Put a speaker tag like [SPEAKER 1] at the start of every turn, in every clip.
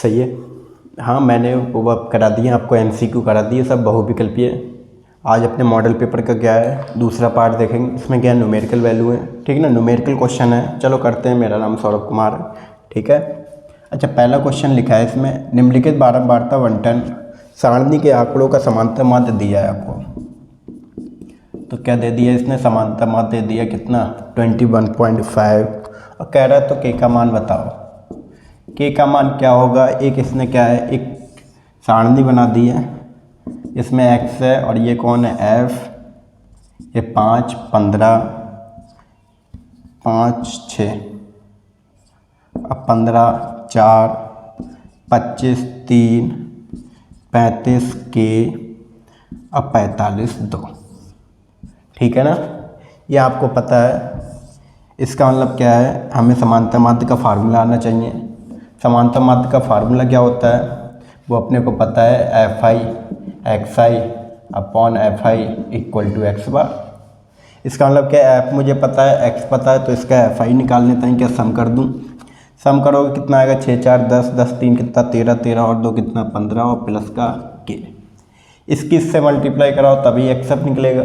[SPEAKER 1] सही है। हाँ, मैंने वो करा दिए आपको, MCQ करा दिए सब बहुविकल्पीय। आज अपने मॉडल पेपर का क्या है, दूसरा पार्ट देखेंगे। इसमें क्या न्यूमेरिकल वैल्यू है, ठीक है ना, न्यूमेरिकल क्वेश्चन है। चलो करते हैं। मेरा नाम सौरभ कुमार है, ठीक है। अच्छा, पहला क्वेश्चन लिखा है इसमें, निम्नलिखित बारंबारता बंटन सारणी के आंकड़ों का समांतर माध्य दिया है आपको। तो क्या दे दिया इसने, समांतर माध्य दे दिया कितना 21.5, और कह रहा है तो के का मान बताओ। के का मान क्या होगा, एक इसने क्या है, एक सारणी बना दी है, इसमें x है और ये कौन है f, ये 5, 15, 5, 6, अब 15, 4, 25, 3, 35 के, अब 45, 2, ठीक है ना। ये आपको पता है। इसका मतलब क्या है, हमें समांतर माध्य का फार्मूला आना चाहिए। समांतर माध्य का फार्मूला क्या होता है, वो अपने को पता है, FI XI upon FI equal to x bar. इसका मतलब क्या है, f मुझे पता है, x पता है, तो इसका FI निकालने तक क्या सम कर दूँ। सम करोगे कितना आएगा, 6 4 10, 10 3 कितना 13, 13 और 2 कितना 15, और प्लस का k। इसकी इससे मल्टीप्लाई कराओ तभी एक्सेप्ट निकलेगा।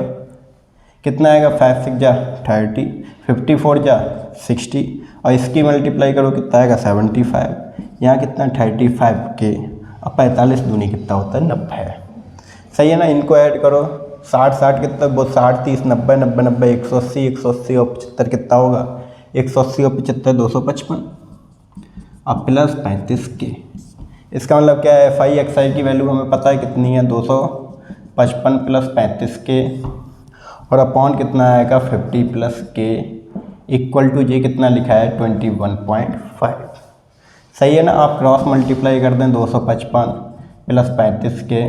[SPEAKER 1] कितना आएगा, 5 6 जा 30, 54 जा 60, और इसकी मल्टीप्लाई करो कितना आएगा 75। यहाँ कितना 35 के, और 45 दूनी कितना होता है 90। सही है ना। इनको ऐड करो, 60 60 कितना, वो 60 30 90 90 90 180 180 और 75 कितना होगा, 180 और 75 255, और प्लस 35 के। इसका मतलब क्या है, FI XI की वैल्यू हमें पता है कितनी है, 255 प्लस 35 के, और अपॉन कितना आएगा 50 प्लस के, इक्वल टू ये कितना लिखा है 21.5। सही है ना। आप क्रॉस मल्टीप्लाई कर दें, 255 प्लस 35 के,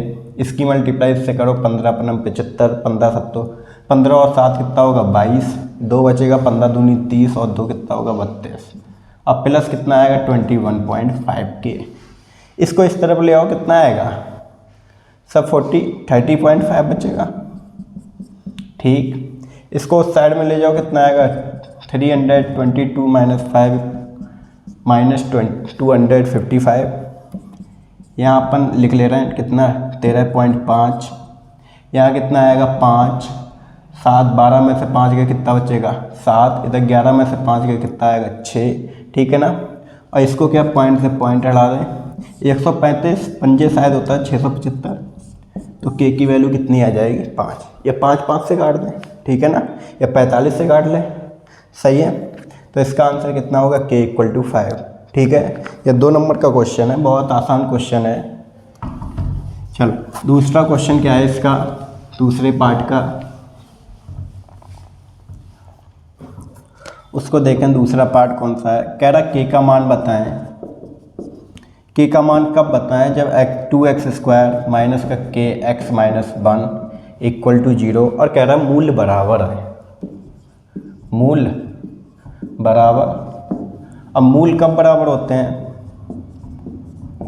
[SPEAKER 1] इसकी मल्टीप्लाई इससे करो, 15 15 75, 15 7, 15 और 7 कितना होगा 22, 2 बचेगा, 15 दूनी 30 और 2 कितना होगा 32, अब प्लस कितना आएगा 21.5 के। इसको इस तरफ ले आओ, कितना आएगा सब 30.5 बचेगा, ठीक। इसको उस साइड में ले जाओ, कितना आएगा 322 माइनस 5 माइनस 255। यहाँ अपन लिख ले रहे हैं कितना 13.5, यहाँ कितना आएगा 5, 7 12 में से 5 गया कितना बचेगा 7, इधर 11 में से 5 गया कितना आएगा 6, ठीक है ना। और इसको क्या पॉइंट से पॉइंट हटा दें, 135 पंजे शायद होता है 675, तो के की वैल्यू कितनी आ जाएगी 5, या 5 5 से काट दें, ठीक है ना, या 45 से काट लें। सही है। तो इसका आंसर कितना होगा, के इक्वल टू 5, ठीक है। ये 2 नंबर का क्वेश्चन है, बहुत आसान क्वेश्चन है। चलो दूसरा क्वेश्चन क्या है इसका, दूसरे पार्ट का, उसको देखें। दूसरा पार्ट कौन सा है, कह रहा के का मान बताएं। के का मान कब बताएं, जब 2x² माइनस का के x माइनस 1 इक्वल टू 0, और कह रहा मूल्य बराबर है, मूल्य बराबर। अब मूल कब बराबर होते हैं,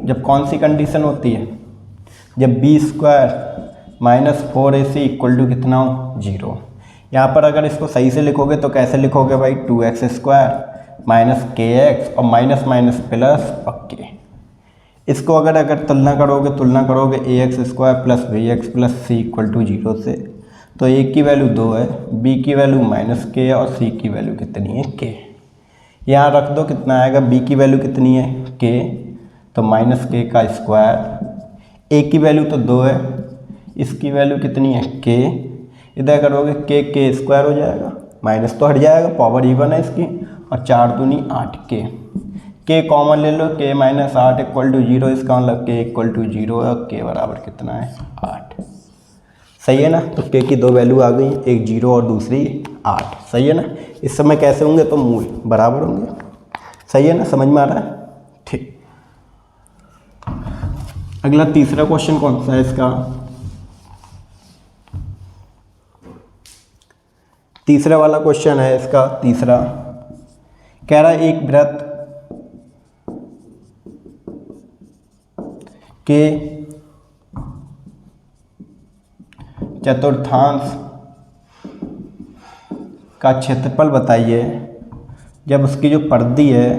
[SPEAKER 1] जब कौन सी कंडीशन होती है, जब b² minus 4ac equal to कितना हो 0। यहाँ पर अगर इसको सही से लिखोगे तो कैसे लिखोगे भाई, 2x² माइनस kx और माइनस माइनस प्लस और k। इसको अगर तुलना करोगे ax² plus bx plus c equal to 0 से, तो a की वैल्यू 2 है, b की वैल्यू माइनस k और c की वैल्यू कितनी है k। यहाँ रख दो, कितना आएगा, b की वैल्यू कितनी है k, तो माइनस k का स्क्वायर, a की वैल्यू तो 2 है, इसकी वैल्यू कितनी है k, इधर करोगे k स्क्वायर हो जाएगा, माइनस तो हट जाएगा, पावर इवन है इसकी, और 4 दूनी 8 k कॉमन ले लो, k माइनस 8 इक्वल टू 0, इसका मतलब k इक्वल टू 0 है, और k बराबर कितना है 8। सही है ना। तो k की 2 वैल्यू आ गई, एक 0 और दूसरी 8। सही है ना। इस समय कैसे होंगे, तो मूल बराबर होंगे। सही है ना, समझ में आ रहा है, ठीक। अगला तीसरा क्वेश्चन कौन सा है इसका, तीसरा वाला क्वेश्चन है इसका। तीसरा कह रहा है एक वृत्त के चतुर्थांश का क्षेत्रफल बताइए जब उसकी जो परिधि है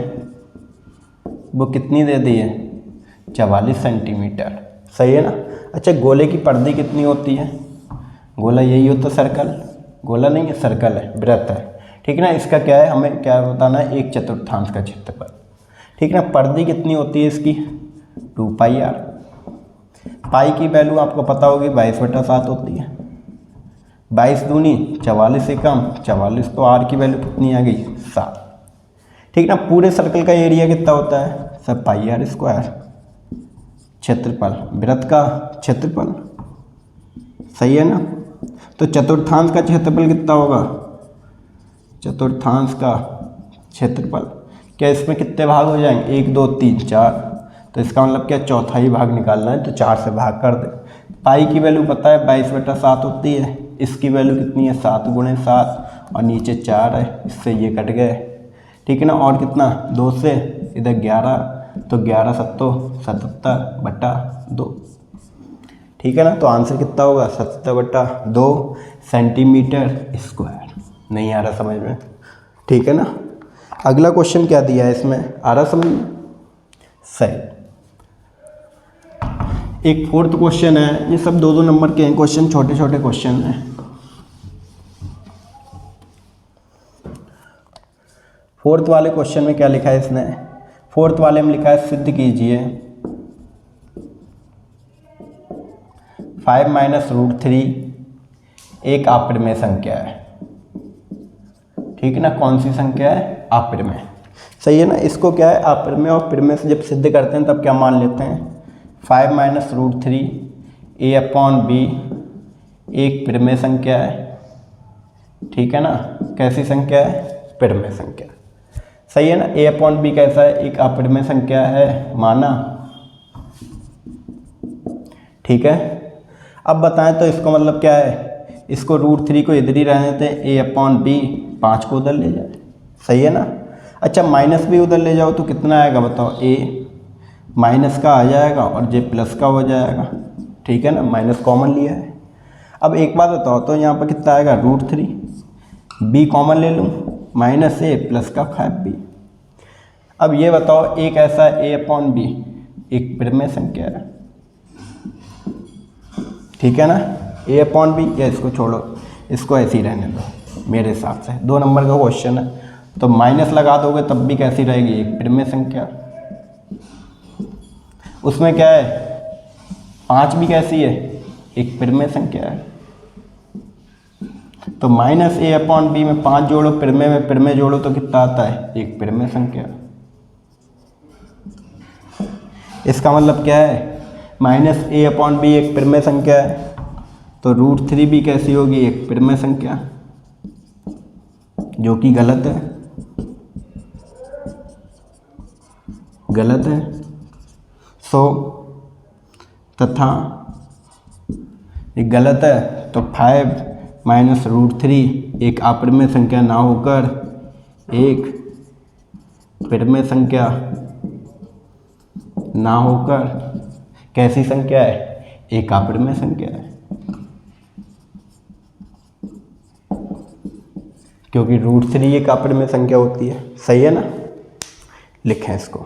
[SPEAKER 1] वो कितनी दे दी है 44 सेंटीमीटर। सही है ना। अच्छा, गोले की परिधि कितनी होती है? गोला यही होता सर्कल, गोला नहीं है सर्कल है, वृत्त है। ठीक है ना। इसका क्या है, हमें क्या बताना है, 1/4 का क्षेत्रफल। ठीक है ना। परिधि कितनी होती है इसकी? 2πr। पाई की वैल्यू आपको पता होगी 22/7 होती है। 22 दूनी 44 से कम 44, तो आर की वैल्यू कितनी आ गई? 7। ठीक ना। पूरे सर्कल का एरिया कितना होता है? सब πr²। क्षेत्रफल, वृत्त का क्षेत्रफल। सही है ना। तो चतुर्थांश का क्षेत्रफल कितना होगा? चतुर्थांश का क्षेत्रफल, क्या इसमें कितने भाग हो जाएंगे? 1 2 3 4। तो इसका मतलब क्या, चौथाई भाग निकालना है, तो 4 से भाग कर दे। पाई की वैल्यू पता है 22/7 होती है। इसकी वैल्यू कितनी है? 7 × 7, और नीचे 4 है, इससे ये कट गए। ठीक है ना। और कितना, 2 से इधर 11, तो 11 7 77/2। ठीक है ना। तो आंसर कितना होगा? 77/2 सेंटीमीटर स्क्वायर। नहीं आ रहा समझ में? ठीक है ना। अगला क्वेश्चन क्या दिया है इसमें, आ रहा समझ में? सही। एक फोर्थ क्वेश्चन है, ये सब 2 2 नंबर के हैं क्वेश्चन, छोटे छोटे क्वेश्चन हैं। फोर्थ वाले क्वेश्चन में क्या लिखा है इसने? फोर्थ वाले में लिखा है सिद्ध कीजिए 5 - √3 एक अप्रमेय संख्या है। ठीक है ना। कौन सी संख्या है? अप्रमेय। सही है ना। इसको क्या है, अप्रमेय और प्रमेय से जब सिद्ध करते हैं तब क्या मान लेते हैं? 5 - √3 a/b एक प्रमेय संख्या है। ठीक है ना। कैसी संख्या है? प्रमेय संख्या। सही है ना। a/b कैसा है? एक अप्रमेय संख्या है, माना। ठीक है। अब बताएं तो इसको मतलब क्या है, इसको √3 को इधर ही रहने दें, a/b 5 को उधर ले जाए। सही है ना। अच्छा, माइनस भी उधर ले जाओ तो कितना आएगा बताओ? a माइनस का आ जाएगा और j प्लस का हो जाएगा। ठीक है ना। माइनस कॉमन लिया है। अब एक बात बताओ तो यहाँ पर कितना आएगा? √3, b कॉमन ले लूँ, -a प्लस का 5b। अब ये बताओ, एक ऐसा a/b एक प्रमेय संख्या है। ठीक है ना। a/b, या इसको छोड़ो, इसको ऐसे ही रहने दो मेरे हिसाब से। 2 नंबर का क्वेश्चन है, तो माइनस लगा दोगे तब भी कैसी रहेगी? एक प्रमेय संख्या। उसमें क्या है, 5 भी कैसी है? एक प्रमेय संख्या है। तो -a/b में 5 जोड़ो, प्रमेय में प्रमेय जोड़ो तो कितना आता है? एक प्रमेय संख्या। इसका मतलब क्या है, -a/b एक प्रमेय संख्या है, तो √3 भी कैसी होगी? एक प्रमेय संख्या, जो कि गलत है। गलत है। तथा ये गलत है, तो 5 - √3 एक अप्रमेय संख्या ना होकर एक प्रमेय संख्या ना होकर कैसी संख्या है? एक अप्रमेय संख्या है, क्योंकि √3 एक अप्रमेय संख्या होती है। सही है ना। लिखें इसको।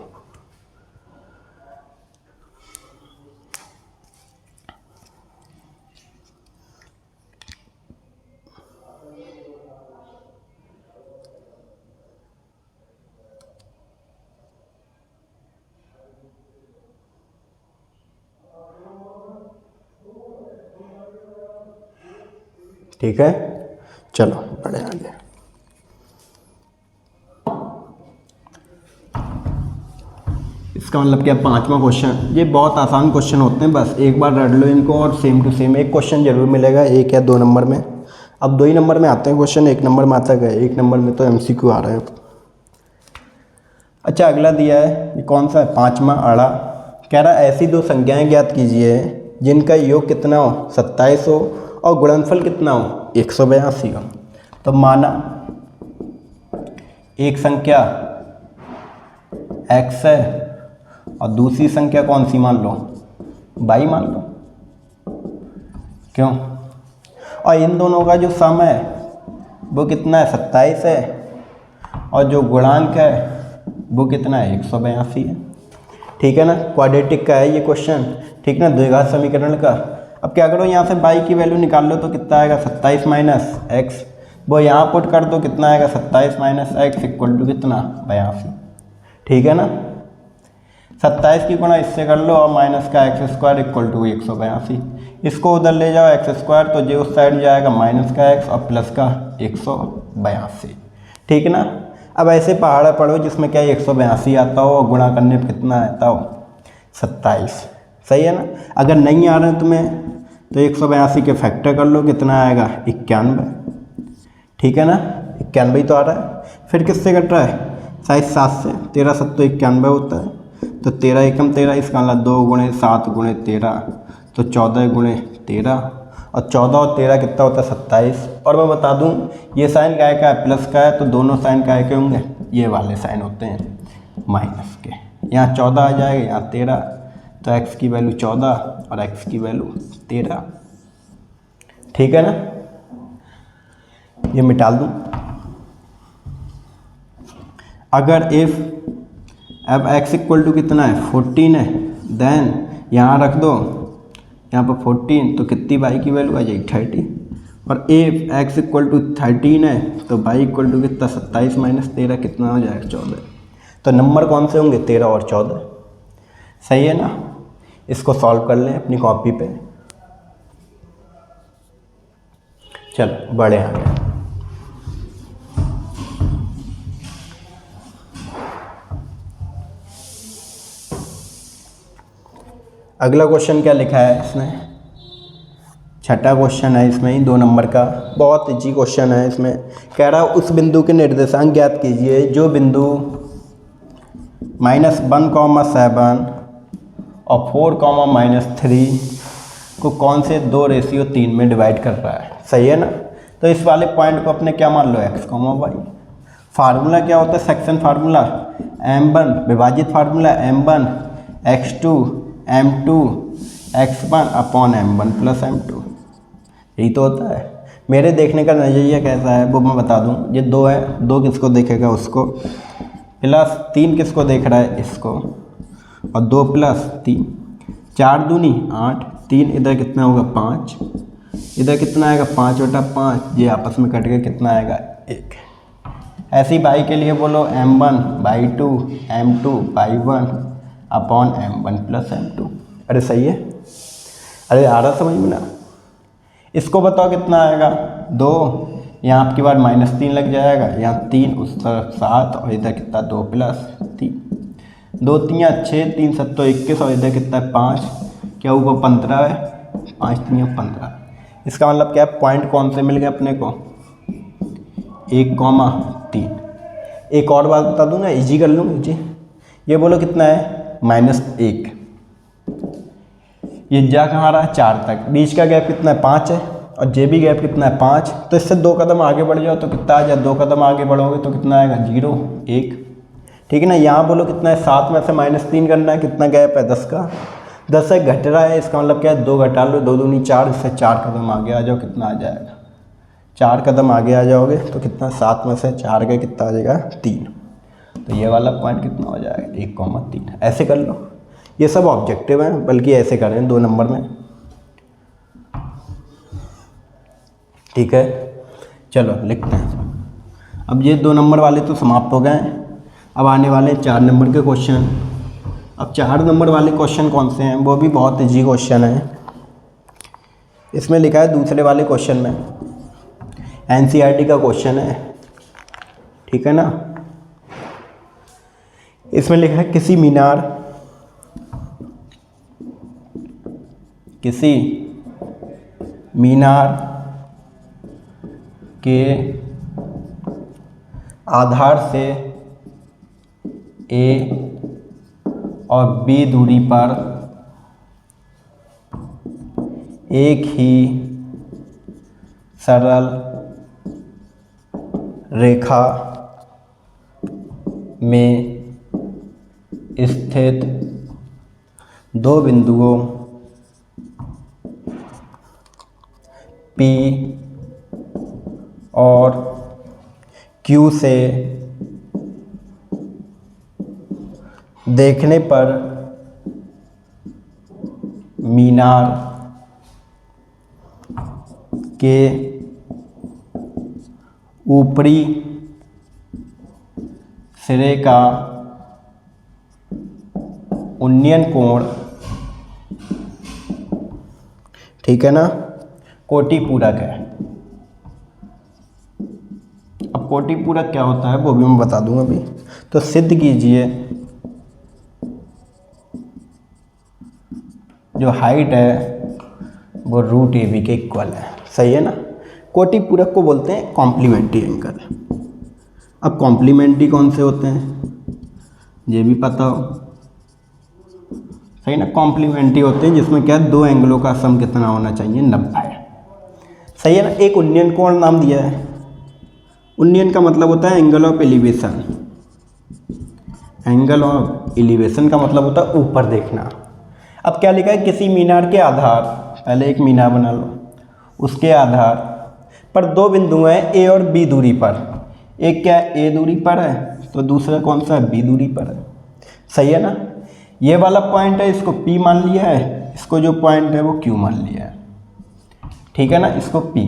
[SPEAKER 1] ठीक है। चलो बढ़े आगे। इसका मतलब क्या, 5वां क्वेश्चन। ये बहुत आसान क्वेश्चन होते हैं, बस एक बार रट लो इनको और सेम टू सेम एक क्वेश्चन जरूर मिलेगा, 1 या 2 नंबर में। अब 2 ही नंबर में आते हैं क्वेश्चन, 1 नंबर में आता है, 1 नंबर में तो MCQ आ रहा है। अच्छा, अगला दिया है, ये कौन सा है? 5वां आड़ा। कह रहा है ऐसी 2 संख्याएं ज्ञात कीजिए जिनका योग कितना हो? 27 हो, और गुणनफल कितना हो? 182 हो। तो माना एक संख्या x है और दूसरी संख्या कौन सी मान लो? y मान लो। क्यों? और इन दोनों का जो सम है वो कितना है? 27 है, और जो गुणांक है वो कितना है? 182 है। ठीक है ना, क्वाड्रेटिक का है ये क्वेश्चन, ठीक ना, द्विघात समीकरण का। अब क्या करो, यहाँ से y की वैल्यू निकाल लो तो कितना आएगा 27 माइनस एक्स, वो यहाँ पुट कर दो, कितना आएगा 27 माइनस एक्स इक्वल टू कितना 82, ठीक है ना। 27 की गुणा इससे कर लो और माइनस का एक्स स्क्वायर इक्वल टू 182, इसको उधर ले जाओ एक्स स्क्वायर, तो जो उस साइड जाएगा माइनस का एक्स और प्लस का 182, ठीक ना। अब ऐसे पहाड़ा पढ़ो जिसमें क्या 182 आता हो और गुणा करने पर कितना आता हो 27, सही है ना। अगर नहीं आ रहे हैं तुम्हें तो 182 के फैक्टर कर लो, कितना आएगा 91, ठीक है ना, 91 तो आ रहा है। फिर किससे कट रहा है, साइज 7 से, 13 7 तो 91 होता है, तो 13 एकम 13, इसका मतलब 2 गुणे 7 गुणे 13, तो 14 गुणे 13, और 14 और 13 कितना होता है 27। और मैं बता दूं ये साइन काय का है, प्लस का है, तो दोनों साइन काय के होंगे, ये वाले साइन होते हैं माइनस के। यहाँ 14 आ जाएगा, यहाँ 13, तो x की वैल्यू 14 और x की वैल्यू 13, ठीक है ना। ये मिटा दूं, अगर इफ़ अब x इक्वल टू कितना है 14 है, देन यहाँ रख दो, यहाँ पर 14, तो कितनी y की वैल्यू आ जाएगी 30, और इफ x इक्वल टू 13 है तो y इक्वल टू कितना 27 माइनस 13 कितना हो जाएगा 14। तो नंबर कौन से होंगे 13 और 14, सही है ना। इसको सॉल्व कर लें अपनी कॉपी पे, चलो बड़े आगे। अगला क्वेश्चन क्या लिखा है इसमें, छठा क्वेश्चन है इसमें ही 2 नंबर का, बहुत इजी क्वेश्चन है। इसमें कह रहा है उस बिंदु के निर्देशांक ज्ञात कीजिए जो बिंदु -1,7 और 4,-3 को कौन से 2:3 में डिवाइड कर रहा है, सही है ना। तो इस वाले पॉइंट को अपने क्या मान लो x, y। फार्मूला क्या होता है, सेक्शन फार्मूला m1 विभाजित formula m1 x2 m2 x1 upon m1 plus m2, यही तो होता है। मेरे देखने का नज़रिया कैसा है वो मैं बता दूं, ये 2 है, 2 किसको देखेगा उसको, प्लस 3 किसको देख रहा है इसको, और 2 + 3, 4 दूनी 8, 3 इधर कितना होगा 5, इधर कितना आएगा 5/5, ये आपस में कट के कितना आएगा 1। ऐसी बाई के लिए बोलो m1/2 m2/1 upon m1 plus m2। अरे सही है, अरे आ रहा समझ में ना। इसको बताओ कितना आएगा 2, यहाँ आपकी बार -3 लग जाएगा, यहाँ 3 उस तरफ 7 और इधर कितना 2 + 3, 2 3 6, 3 7 21 और इधर कितना है 5, क्या ऊपर 15 है, 5 3 15। इसका मतलब क्या है, पॉइंट कौन से मिल गए अपने को 1,3। एक और बात बता दूँ ना, इजी कर लूँ जी, ये बोलो कितना है -1, ये जा कहाँ रहा है 4 तक, बीच का गैप कितना है 5 है, और जे भी गैप कितना है 5, तो इससे 2 कदम आगे बढ़ जाओ तो कितना आ जाए, 2 कदम आगे बढ़ोगे तो कितना आएगा 0 1, ठीक है ना। यहाँ बोलो कितना है 7 में से -3 करना है, कितना गैप है 10 का, 10 से घट रहा है, इसका मतलब क्या है 2 घटा लो, 2 दूनी 4, इससे 4 कदम आगे आ जाओ, कितना आ जाएगा 4 कदम आगे आ जाओगे तो कितना 7 में से 4 का कितना आ जाएगा 3, तो ये वाला पॉइंट कितना हो जाएगा 1,3। ऐसे कर लो, ये सब ऑब्जेक्टिव हैं, बल्कि ऐसे करें 2 नंबर में, ठीक है। चलो लिखते हैं, अब ये 2 नंबर वाले तो समाप्त हो गए, अब आने वाले 4 नंबर के क्वेश्चन। अब 4 नंबर वाले क्वेश्चन कौन से हैं, वो भी बहुत इजी क्वेश्चन है। इसमें लिखा है दूसरे वाले क्वेश्चन में NCERT का क्वेश्चन है, ठीक है ना। इसमें लिखा है किसी मीनार के आधार से A और B दूरी पर एक ही सरल रेखा में स्थित 2 बिंदुओं P और Q से देखने पर मीनार के ऊपरी सिरे का उन्नयन कोण, ठीक है ना, कोटि पूरक है। अब कोटि पूरक क्या होता है वो भी मैं बता दूंगा अभी। तो सिद्ध कीजिए जो हाइट है वो रूट ए बी के इक्वल है। सही है ना। कोटि पूरक को बोलते हैं कॉम्प्लीमेंट्री एंगल। अब कॉम्प्लीमेंट्री कौन से होते हैं ये भी पता हो। सही ना। कॉम्प्लीमेंट्री होते हैं जिसमें क्या है, दो एंगलों का सम कितना होना चाहिए, 90। सही है ना। एक उन्नयन कोण नाम दिया है। उन्नयन का मतलब होता है angle of elevation. Angle of elevation का मतलब होता है ऊपर देखना। अब क्या लिखा है, किसी मीनार के आधार, पहले एक मीनार बना लो, उसके आधार पर दो बिंदु हैं ए और बी दूरी पर। एक क्या है, ए दूरी पर है, तो दूसरा कौन सा है, बी दूरी पर है। सही है ना। ये वाला पॉइंट है, इसको P मान लिया है, इसको जो पॉइंट है वो Q मान लिया है, ठीक है ना, इसको P।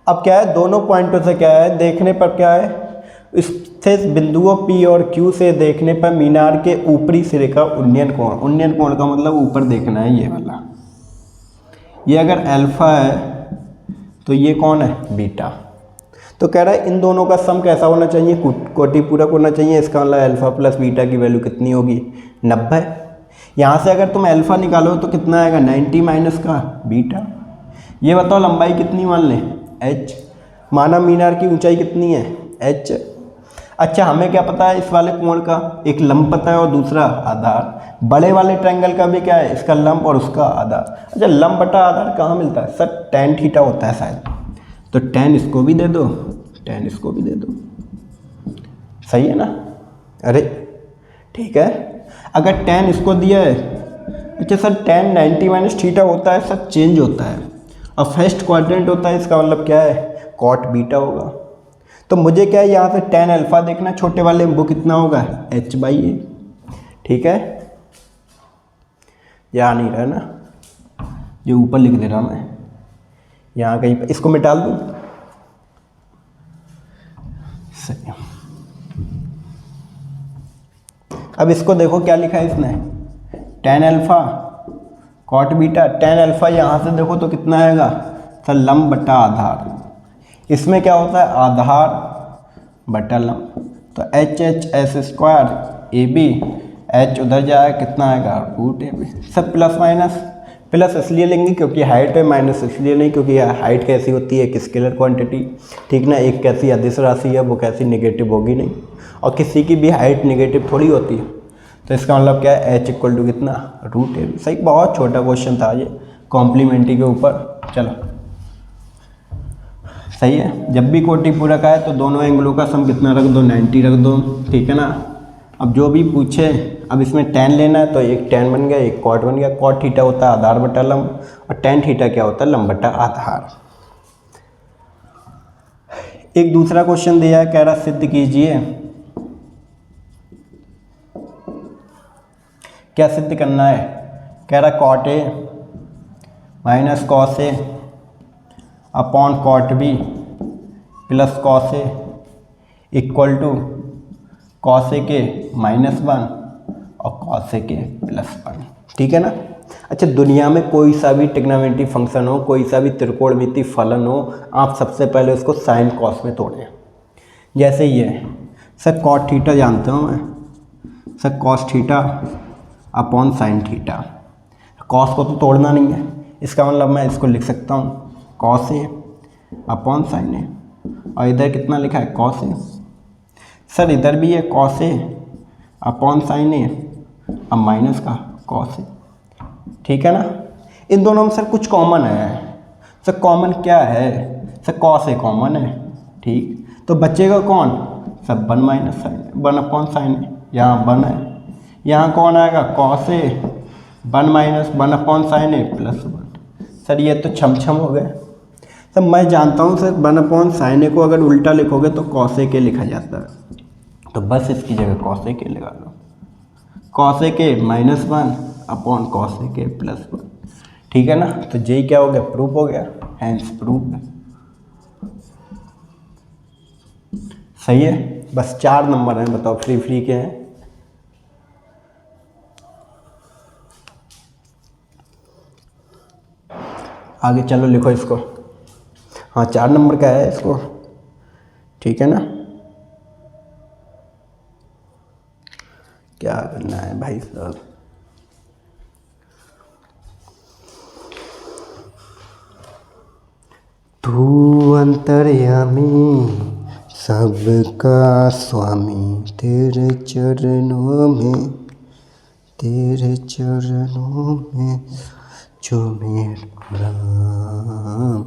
[SPEAKER 1] अब क्या है, दोनों पॉइंटों से क्या है, देखने पर क्या है, इससे बिंदुओं P और Q से देखने पर मीनार के ऊपरी सिरे का उन्नयन कोण, उन्नयन कोण का मतलब ऊपर देखना है, ये वाला। ये अगर अल्फा है तो ये कौन है, बीटा। तो कह रहा है इन दोनों का सम कैसा होना चाहिए, कोटि पूरक होना चाहिए। इसका मतलब अल्फा प्लस बीटा की वैल्यू कितनी होगी, 90। यहाँ से अगर तुम अल्फा निकालो तो कितना आएगा, 90 माइनस का बीटा। ये बताओ लंबाई कितनी मान लें, h। माना मीनार की ऊंचाई कितनी है, h। अच्छा हमें क्या पता है इस वाले कोण का, एक लंब पता है और दूसरा आधार। बड़े वाले ट्रायंगल का भी क्या है, इसका लंब और उसका आधार। अच्छा लंब बटा आधार कहाँ मिलता है, सर tan थीटा होता है शायद। तो tan इसको भी दे दो, tan इसको भी दे दो। सही है ना। अरे ठीक है। अगर tan इसको दिया है, अच्छा सर tan 90 माइनस थीटा होता है, सब चेंज होता है और फर्स्ट क्वाड्रेंट होता है, इसका मतलब क्या है, कॉट बीटा होगा। तो मुझे क्या है, यहाँ से tan अल्फा देखना, छोटे वाले वो कितना होगा, h/a। ठीक है, यहाँ नहीं रहा ना, जो ऊपर लिख दे रहा मैं, यहाँ कहीं इसको मिटा दूँ। सही। अब इसको देखो क्या लिखा है इसने, tan alpha cot beta. tan alpha यहाँ से देखो तो कितना आएगा, सर लंब बटा आधार। इसमें क्या होता है, आधार बटा लंब। तो HH(s²) AB, h उधर जाएगा कितना आएगा, रूट AB। सब प्लस माइनस, प्लस इसलिए लेंगे क्योंकि हाइट है, माइनस इसलिए नहीं क्योंकि हाइट कैसी होती है, एक स्केलर क्वांटिटी, ठीक ना। एक कैसी अदिश राशि है, वो कैसी नेगेटिव होगी नहीं, और किसी की भी हाइट नेगेटिव थोड़ी होती है। तो इसका मतलब क्या है, h इक्वल टू कितना, रूट AB। सही, बहुत छोटा क्वेश्चन था ये कॉम्प्लीमेंट्री के ऊपर। चलो सही है। जब भी कोटि पूरक आए तो दोनों एंगलों का सम कितना रख दो, 90 रख दो, ठीक है ना। अब जो भी पूछे, अब इसमें tan लेना है तो एक tan बन गया, एक cot बन गया। cot थीटा होता है आधार बटा लंब, और tan थीटा क्या होता है, लंब बटा आधार। एक दूसरा क्वेश्चन दिया है, कह रहा सिद्ध कीजिए। क्या सिद्ध करना है, कह रहा cot A minus cos A upon cot B plus cos A equal to cos A के -1 और cos A के +1, ठीक है ना। अच्छा दुनिया में कोई सा भी ट्रिग्नोमेट्री फंक्शन हो, कोई सा भी त्रिकोणमिति फलन हो, आप सबसे पहले उसको साइन कॉस में तोड़ें। जैसे ये सर cot थीटा जानता हूँ मैं, sir cos theta upon sine theta. Cos को तो तोड़ना नहीं है, इसका मतलब मैं इसको लिख सकता हूँ cos A upon sine A, और इधर कितना लिखा है, cos A। सर इधर भी है cos A upon sine A अब माइनस का cos A, ठीक है ना। इन दोनों में सर कुछ कॉमन है, सर कॉमन क्या है, सर cos A कॉमन है, ठीक। तो बचेगा कौन, सब 1 minus sine 1 upon sine A, यहाँ 1 है, यहाँ कौन आएगा cos A 1 minus 1 upon sine A +1। Sir ये तो छम हो गए। सर मैं जानता हूँ सर 1 अपॉन साइन A को अगर उल्टा लिखोगे तो cos A के लिखा जाता है, तो बस इसकी जगह cos A के लगा लो। cos A के -1 अपॉन कॉसेक ए प्लस 1। ठीक है ना, तो जे क्या हो गया, प्रूफ हो गया, हैंस प्रूफ। सही है, बस 4 नंबर हैं, बताओ फ्री फ्री के हैं। आगे चलो लिखो इसको। हाँ 4 नंबर का है इसको, ठीक है ना। क्या करना है भाई साहब, तू अंतर्यामी सबका स्वामी, तेरे चरणों में जो मेरा राम,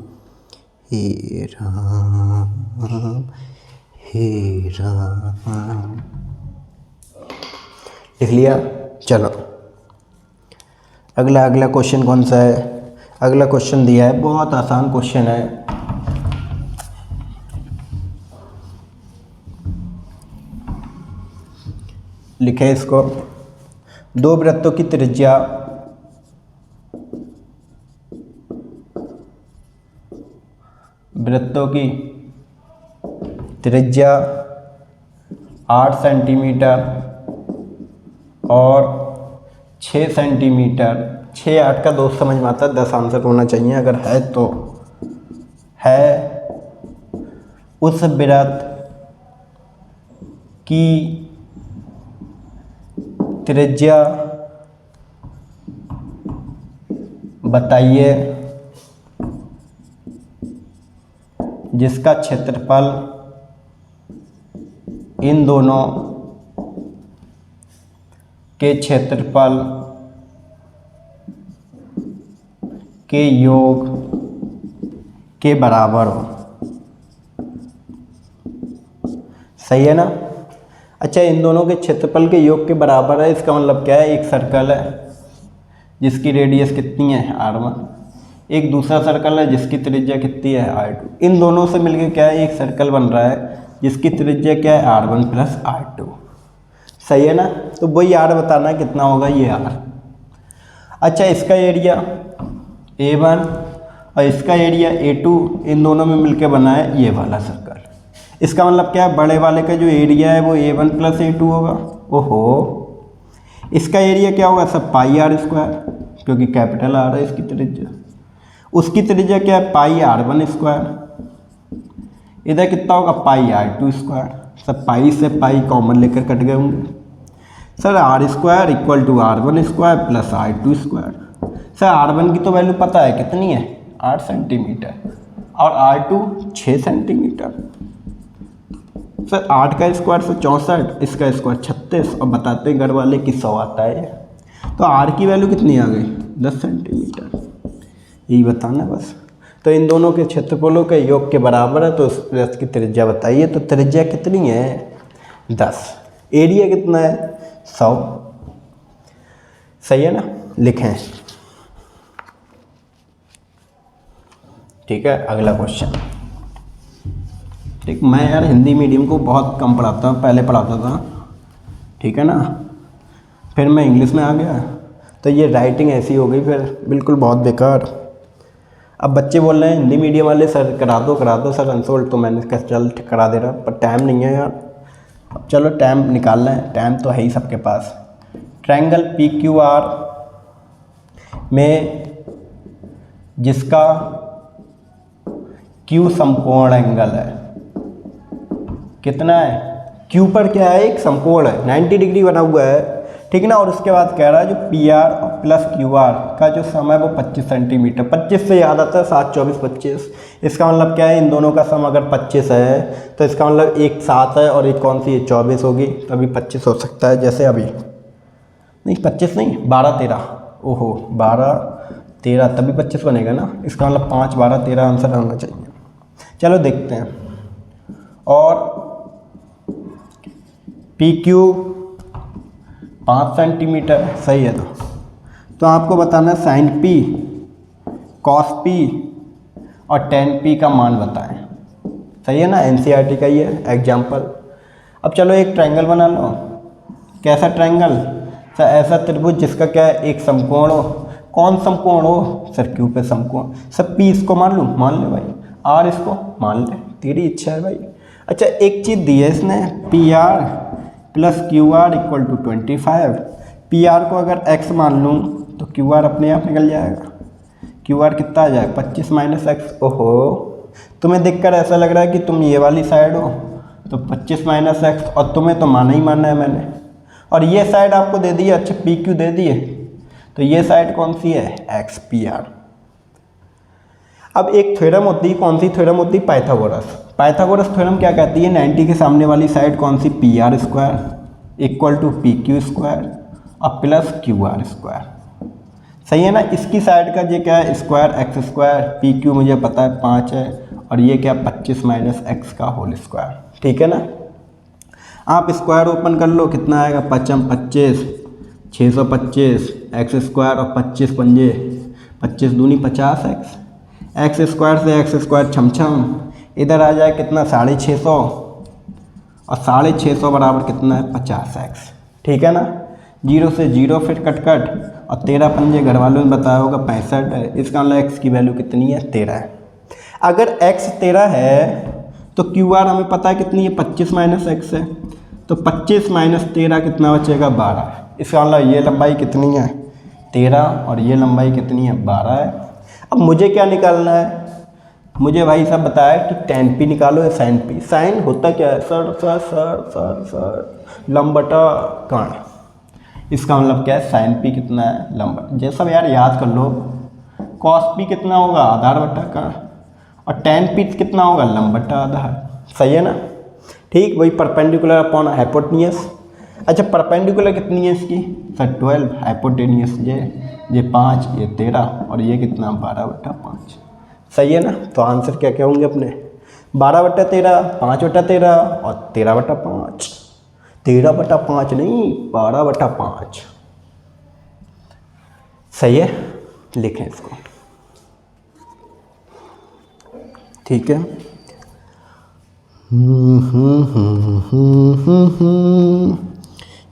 [SPEAKER 1] हे राम हे राम। लिख लिया। चलो अगला क्वेश्चन कौन सा है। अगला क्वेश्चन दिया है, बहुत आसान क्वेश्चन है। लिखे इसको, 2 वृत्तों की त्रिज्या वृत्तों की त्रिज्या 8 सेंटीमीटर और 6 सेंटीमीटर। 6 8 का 2 समझ में आता है, 10 आंसर होना चाहिए, अगर है तो है। उस वृत्त की त्रिज्या बताइए जिसका क्षेत्रफल इन दोनों के क्षेत्रफल के योग के बराबर हो। सही है ना। अच्छा, इन दोनों के क्षेत्रफल के योग के बराबर है, इसका मतलब क्या है, एक सर्कल है जिसकी रेडियस कितनी है r1, एक दूसरा सर्कल है जिसकी त्रिज्या कितनी है r2। इन दोनों से मिलकर क्या है, एक सर्कल बन रहा है जिसकी त्रिज्या क्या है, r1 प्लस r2। सही है ना, तो वही r बताना है कितना होगा, ये r। अच्छा, इसका एरिया a1 और इसका एरिया a2, इन दोनों में मिलकर बना है ये वाला सर्कल। इसका मतलब क्या है, बड़े वाले का जो एरिया है वो a1 प्लस a2 होगा। ओहो, इसका एरिया क्या होगा, सब पाई r स्क्वायर, क्योंकि कैपिटल R है इसकी त्रिज्या। उसकी त्रिज्या क्या है, पाई r1 स्क्वायर। इधर कितना होगा, पाई r2 स्क्वायर। सब पाई से पाई कॉमन लेकर कट गए होंगे। Sir r square equal to r1 square plus r2 square. Sir r1 की तो वैल्यू पता है कितनी है, 8 सेंटीमीटर, और r2 6 सेंटीमीटर। सर 8 का स्क्वायर से 64, इसका स्क्वायर 36, और बताते हैं घर वाले कि 100 आता है। तो r की वैल्यू कितनी आ गई, 10 सेंटीमीटर। यही बताना बस। तो इन दोनों के क्षेत्रफलों के योग के बराबर है, तो उस वृत्त की त्रिज्या बताइए। तो त्रिज्या कितनी है, 10, एरिया कितना है, 100। सही है ना, लिखें। ठीक है, अगला क्वेश्चन। ठीक, मैं यार हिंदी मीडियम को बहुत कम पढ़ाता हूँ, पहले पढ़ाता था, ठीक है ना, फिर मैं इंग्लिश में आ गया, तो ये राइटिंग ऐसी हो गई फिर बिल्कुल बहुत बेकार। अब बच्चे बोल रहे हैं हिंदी मीडियम वाले, सर करा दो सर अनसोल्ड, तो मैंने कहा चल करा दे रहा, पर टाइम नहीं है यार। अब चलो टाइम निकालना है, टाइम तो है ही सबके पास। ट्रायंगल PQR में जिसका Q समकोण एंगल है, कितना है, Q पर क्या है, एक समकोण है, 90 डिग्री बना हुआ है, ठीक ना। और उसके बाद कह रहा है जो PR प्लस QR का जो सम है वो 25 सेंटीमीटर। 25 से याद आता है 7 24 25। इसका मतलब क्या है, इन दोनों का सम अगर 25 है तो इसका मतलब एक 7 है और एक कौन सी है, 24 होगी, तभी 25 हो सकता है। जैसे अभी नहीं 25 नहीं 12 13, ओहो 12 13 तभी 25 बनेगा ना। इसका मतलब 5 12 13 आंसर आना चाहिए। चलो देखते हैं। और PQ 5 सेंटीमीटर, सही है। तो आपको बताना साइन P, कॉस P और टेन P का मान बताएं। सही है ना, NCERT का ये एग्जाम्पल। अब चलो एक ट्रायंगल बना लो। कैसा ट्रायंगल, सर ऐसा त्रिभुज जिसका क्या है एक समकोण हो। कौन समकोण हो सर? क्यू पे समकोण। सर पी इसको मान लूँ? मान ले भाई। आर इसको मान ले, तेरी इच्छा है भाई। अच्छा एक चीज़ दी है इसने, P R plus Q R equal to 25। P R को अगर एक्स मान लूँ तो क्यू आर अपने आप निकल जाएगा। क्यू आर कितना आ जाएगा? 25 माइनस एक्स। ओहो, तुम्हें देखकर ऐसा लग रहा है कि तुम ये वाली साइड हो, तो 25 माइनस एक्स, और तुम्हें तो माना ही मानना है मैंने। और ये साइड आपको दे दी है, अच्छा पी क्यू दे दिए, तो ये साइड कौन सी है? X P R. अब एक थ्योरम होती है, कौन सी थ्योरम होती है? पाइथागोरस। पाइथागोरस थ्योरम क्या कहती है? 90 के सामने वाली साइड कौन सी? P r square equal to p q square और प्लस क्यू आर स्क्वायर। सही है ना? इसकी साइड का ये क्या है? Square x square, p q मुझे पता है 5 है, और ये क्या 25 माइनस एक्स का होल स्क्वायर। ठीक है ना? आप स्क्वायर ओपन कर लो, कितना आएगा? 5 25, 625 एक्स स्क्वायर और 25 पंजे 25 दूनी 50 एक्स। एक्स स्क्वायर से एक्स स्क्वायर छम इधर आ जाए कितना? 650, और 650 बराबर कितना है? 50 एक्स। ठीक है ना? 0 से 0 फिर कट और 13 पंजे घर वालों ने बताया होगा 65 है। इसका मतलब एक्स की वैल्यू कितनी है? 13 है। अगर एक्स 13 है तो क्यू आर हमें पता है कितनी है? 25 माइनस एक्स है, तो 25 माइनस 13 कितना बचेगा? 12। इसका मतलब ये लंबाई कितनी है? 13, और ये लंबाई कितनी है? 12 है। अब मुझे क्या निकालना है? मुझे भाई साहब बताया कि tan p निकालो या sin p। साइन होता क्या है? Sir sir sir sir sir लंब बटा कर्ण। इसका मतलब क्या है? sin p कितना है? लंब। जैसा सब यार याद कर लो, cos p कितना होगा? आधार बटा कर्ण, और tan p कितना होगा? लंब बटा आधार। सही है ना? ठीक, वही परपेंडिकुलर अपॉन हाइपोटेन्यूस। अच्छा परपेंडिकुलर कितनी है इसकी? सर 12, हाइपोटेन्यूस ये 5, ये 13, और ये कितना? 12/5। सही है ना? तो आंसर क्या क्या होंगे अपने? 12/13, 5/13 और 13/5। 13/5 नहीं, 12/5। सही है? लिखें इसको। ठीक है।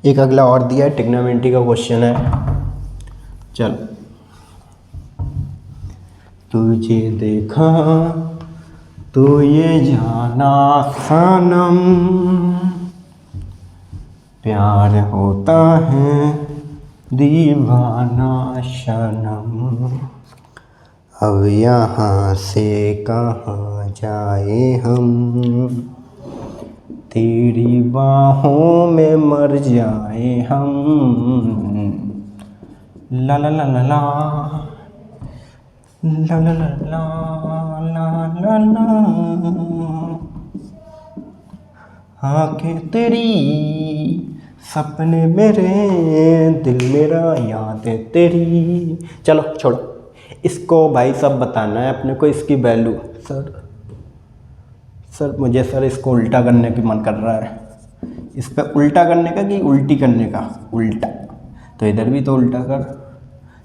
[SPEAKER 1] एक अगला और दिया है, ट्रिग्नोमेट्री का क्वेश्चन है। चल, तुझे देखा तो ये जाना सनम, प्यार होता है दीवाना सनम, अब यहाँ से कहाँ जाए हम, तेरी बाहों में मर जाए हम। ला ला ला ला ला ला ला ला ला ला ला, आँखें तेरी सपने मेरे, दिल मेरा यादें तेरी। चलो छोड़ो इसको, भाई सब बताना है अपने को इसकी वैल्यू। सर मुझे सर इसको उल्टा करने की मन कर रहा है। इस पर उल्टा करने का कि उल्टी करने का? उल्टा। तो इधर भी तो उल्टा कर।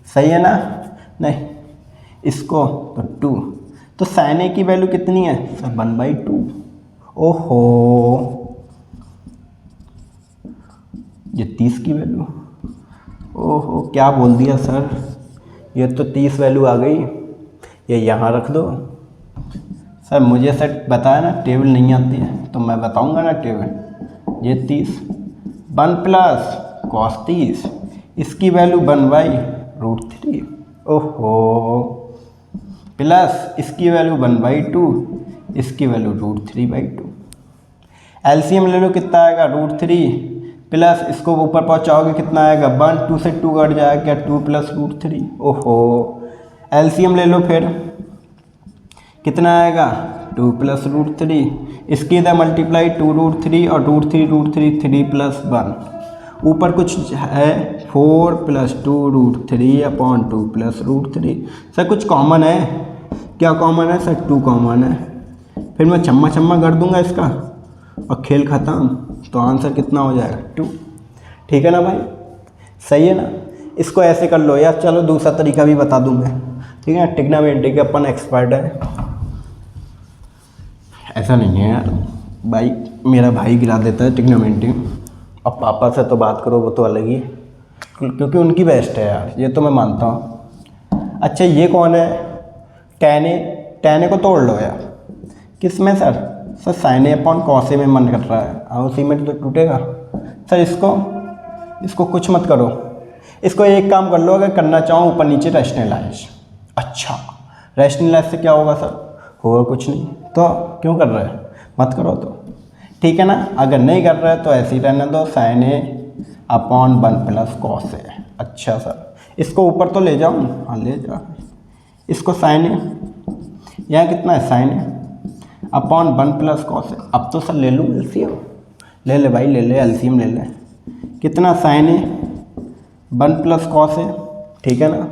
[SPEAKER 1] सही है ना? नहीं इसको तो 2, तो साइन ए की वैल्यू कितनी है? सर 1/2। ओहो, ये 30 की वैल्यू। ओहो क्या बोल दिया सर, ये तो 30 वैल्यू आ गई। ये यहाँ रख दो। सर मुझे सर बताया ना टेबल नहीं आती है, तो मैं बताऊंगा ना टेबल। ये 30 1 प्लस cos 30, इसकी वैल्यू 1/√3। ओहो, प्लस इसकी वैल्यू 1/2, इसकी वैल्यू √3/2। एलसीएम ले लो, कितना आएगा? √3 प्लस इसको ऊपर पहुंचाओगे कितना आएगा? 1, 2 से 2 कट जाएगा क्या? 2 + √3। ओहो, एलसीएम ले लो फिर, कितना आएगा? 2 + √3, इसकी इधर मल्टीप्लाई 2 √3 और √3 3 + 1, ऊपर कुछ है 4 + 2 √3/2 + √3। सर कुछ कॉमन है क्या? कॉमन है सर 2 कॉमन है, फिर मैं छम्मा छम्मा कर दूंगा इसका और खेल ख़त्म। तो आंसर कितना हो जाएगा? 2। ठीक है ना भाई? सही है ना? इसको ऐसे कर लो यार। चलो दूसरा तरीका भी बता दूँ मैं। ठीक है, ट्रिग्नोमेट्री के अपन एक्सपर्ट है। ऐसा नहीं है यार भाई, मेरा भाई गिरा देता है ट्रिग्नोमेट्री, और पापा से तो बात करो वो तो अलग ही। क्योंकि उनकी बेस्ट है यार, ये तो मैं मानता हूँ। अच्छा ये कौन है, tan A को तोड़ लो यार। किस में sir? Sir sin A upon cos A में मन कर रहा है, और उसी में तो टूटेगा सर। इसको कुछ मत करो, इसको एक काम कर लो, अगर करना चाहो ऊपर नीचे रैशनलाइज। अच्छा रैशनलाइज से क्या होगा सर? होगा कुछ नहीं, तो क्यों कर रहे हैं, मत करो तो ठीक है ना। अगर नहीं कर रहे तो ऐसे ही रहने दो, sin A upon 1 plus cos A। अच्छा सर इसको ऊपर तो ले जाऊँ, हाँ ले जाओ। इसको sin A, यहाँ कितना है sin A upon 1 plus cos A। अब तो सर ले लूँ एलसीएम, ले ले भाई ले ले, एलसीएम ले ले। कितना sin A 1 plus cos A, ठीक है ना।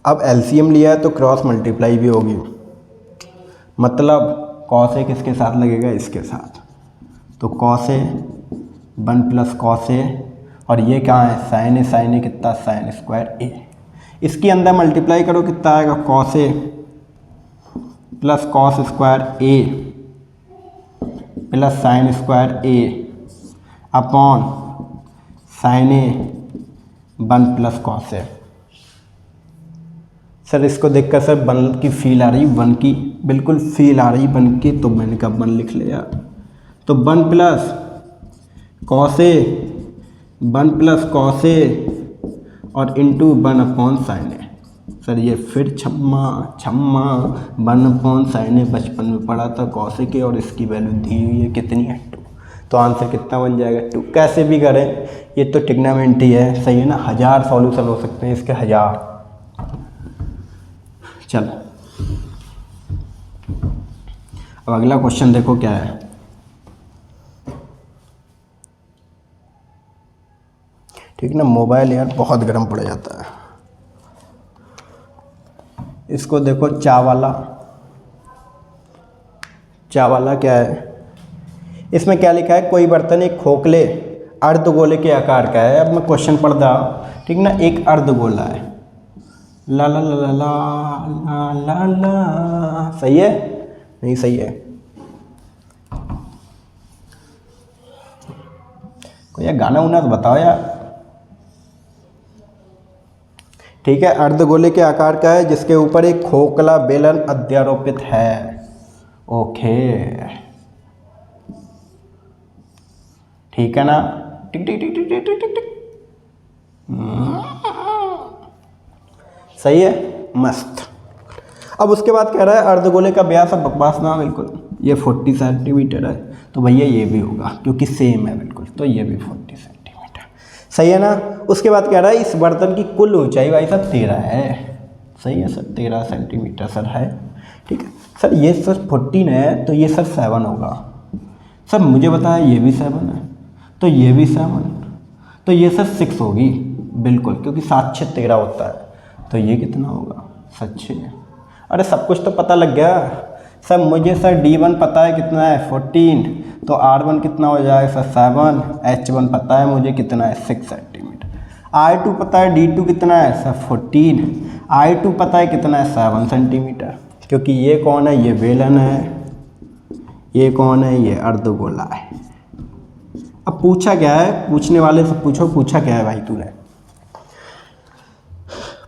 [SPEAKER 1] अब एलसीएम लिया है तो क्रॉस मल्टीप्लाई भी होगी, मतलब cos A किसके साथ लगेगा, इसके साथ। तो cos A 1 plus cos A, और ये क्या है sin A कितना, sin स्क्वायर A। इसके अंदर मल्टीप्लाई करो कितना आएगा, cos A plus cos square A plus sin square A upon sin A 1 plus cos A। Sir इसको देखकर सर 1 की फील आ रही, 1 की बिल्कुल फील आ रही 1 की, तो मैंने कहा 1 लिख ले यार। तो 1 plus cos A 1 plus cos A और into 1 upon sin A। Sir ये फिर छम्मा 1 अपॉन sin A बचपन में पढ़ा था cos A के, और इसकी वैल्यू दी हुई है कितनी है 2। तो आंसर कितना बन जाएगा 2। कैसे भी करें, ये तो ट्रिग्नोमेट्री है, सही है ना। 1000 सॉल्यूशन हो सकते हैं इसके, 1000। चलो अब अगला क्वेश्चन देखो क्या है। ठीक ना, मोबाइल यार बहुत गर्म पड़ जाता है। इसको देखो चा वाला क्या है, इसमें क्या लिखा है, कोई बर्तन एक खोखले अर्धगोले के आकार का है। अब मैं क्वेश्चन पढ़ रहा हूँ, ठीक ना। एक अर्धगोला है, ला ला ला ला ला ला ला, सही है नहीं सही है? कोई यार गाना उना तो बताओ यार। ठीक है, अर्धगोले के आकार का है जिसके ऊपर एक खोखला बेलन अध्यारोपित है। ओके ठीक है ना, टिक टिक टिक टिक टिक टिक टिक, सही है, मस्त। अब उसके बाद कह रहा है अर्धगोले का व्यास, अब बकवास ना बिल्कुल, ये 40 सेंटीमीटर है, तो भैया ये भी होगा क्योंकि सेम है बिल्कुल, तो ये भी 40 सेंटीमीटर, सही है ना। उसके बाद कह रहा है इस बर्तन की कुल ऊंचाई भाई साहब 13 है, सही है सर, 13 सेंटीमीटर सर है। ठीक है सर, ये सर 14 है तो ये सर 7 होगा। सर मुझे बताया ये भी 7 है, तो ये भी 7, तो ये सर 6 होगी बिल्कुल, क्योंकि 7 6 13 होता है। तो ये कितना होगा, 7 6। अरे सब कुछ तो पता लग गया सर मुझे। सर D1 पता है कितना है 14, तो R1 कितना हो जाएगा सर 7, H1 पता है मुझे कितना है 6 सेंटीमीटर, I2 पता है D2 कितना है सर 14, I2 पता है कितना है 7 सेंटीमीटर। क्योंकि ये कौन है, ये बेलन है, ये कौन है, ये अर्धगोला है। अब पूछा क्या है, पूछने वाले से पूछो पूछा क्या है भाई तूने।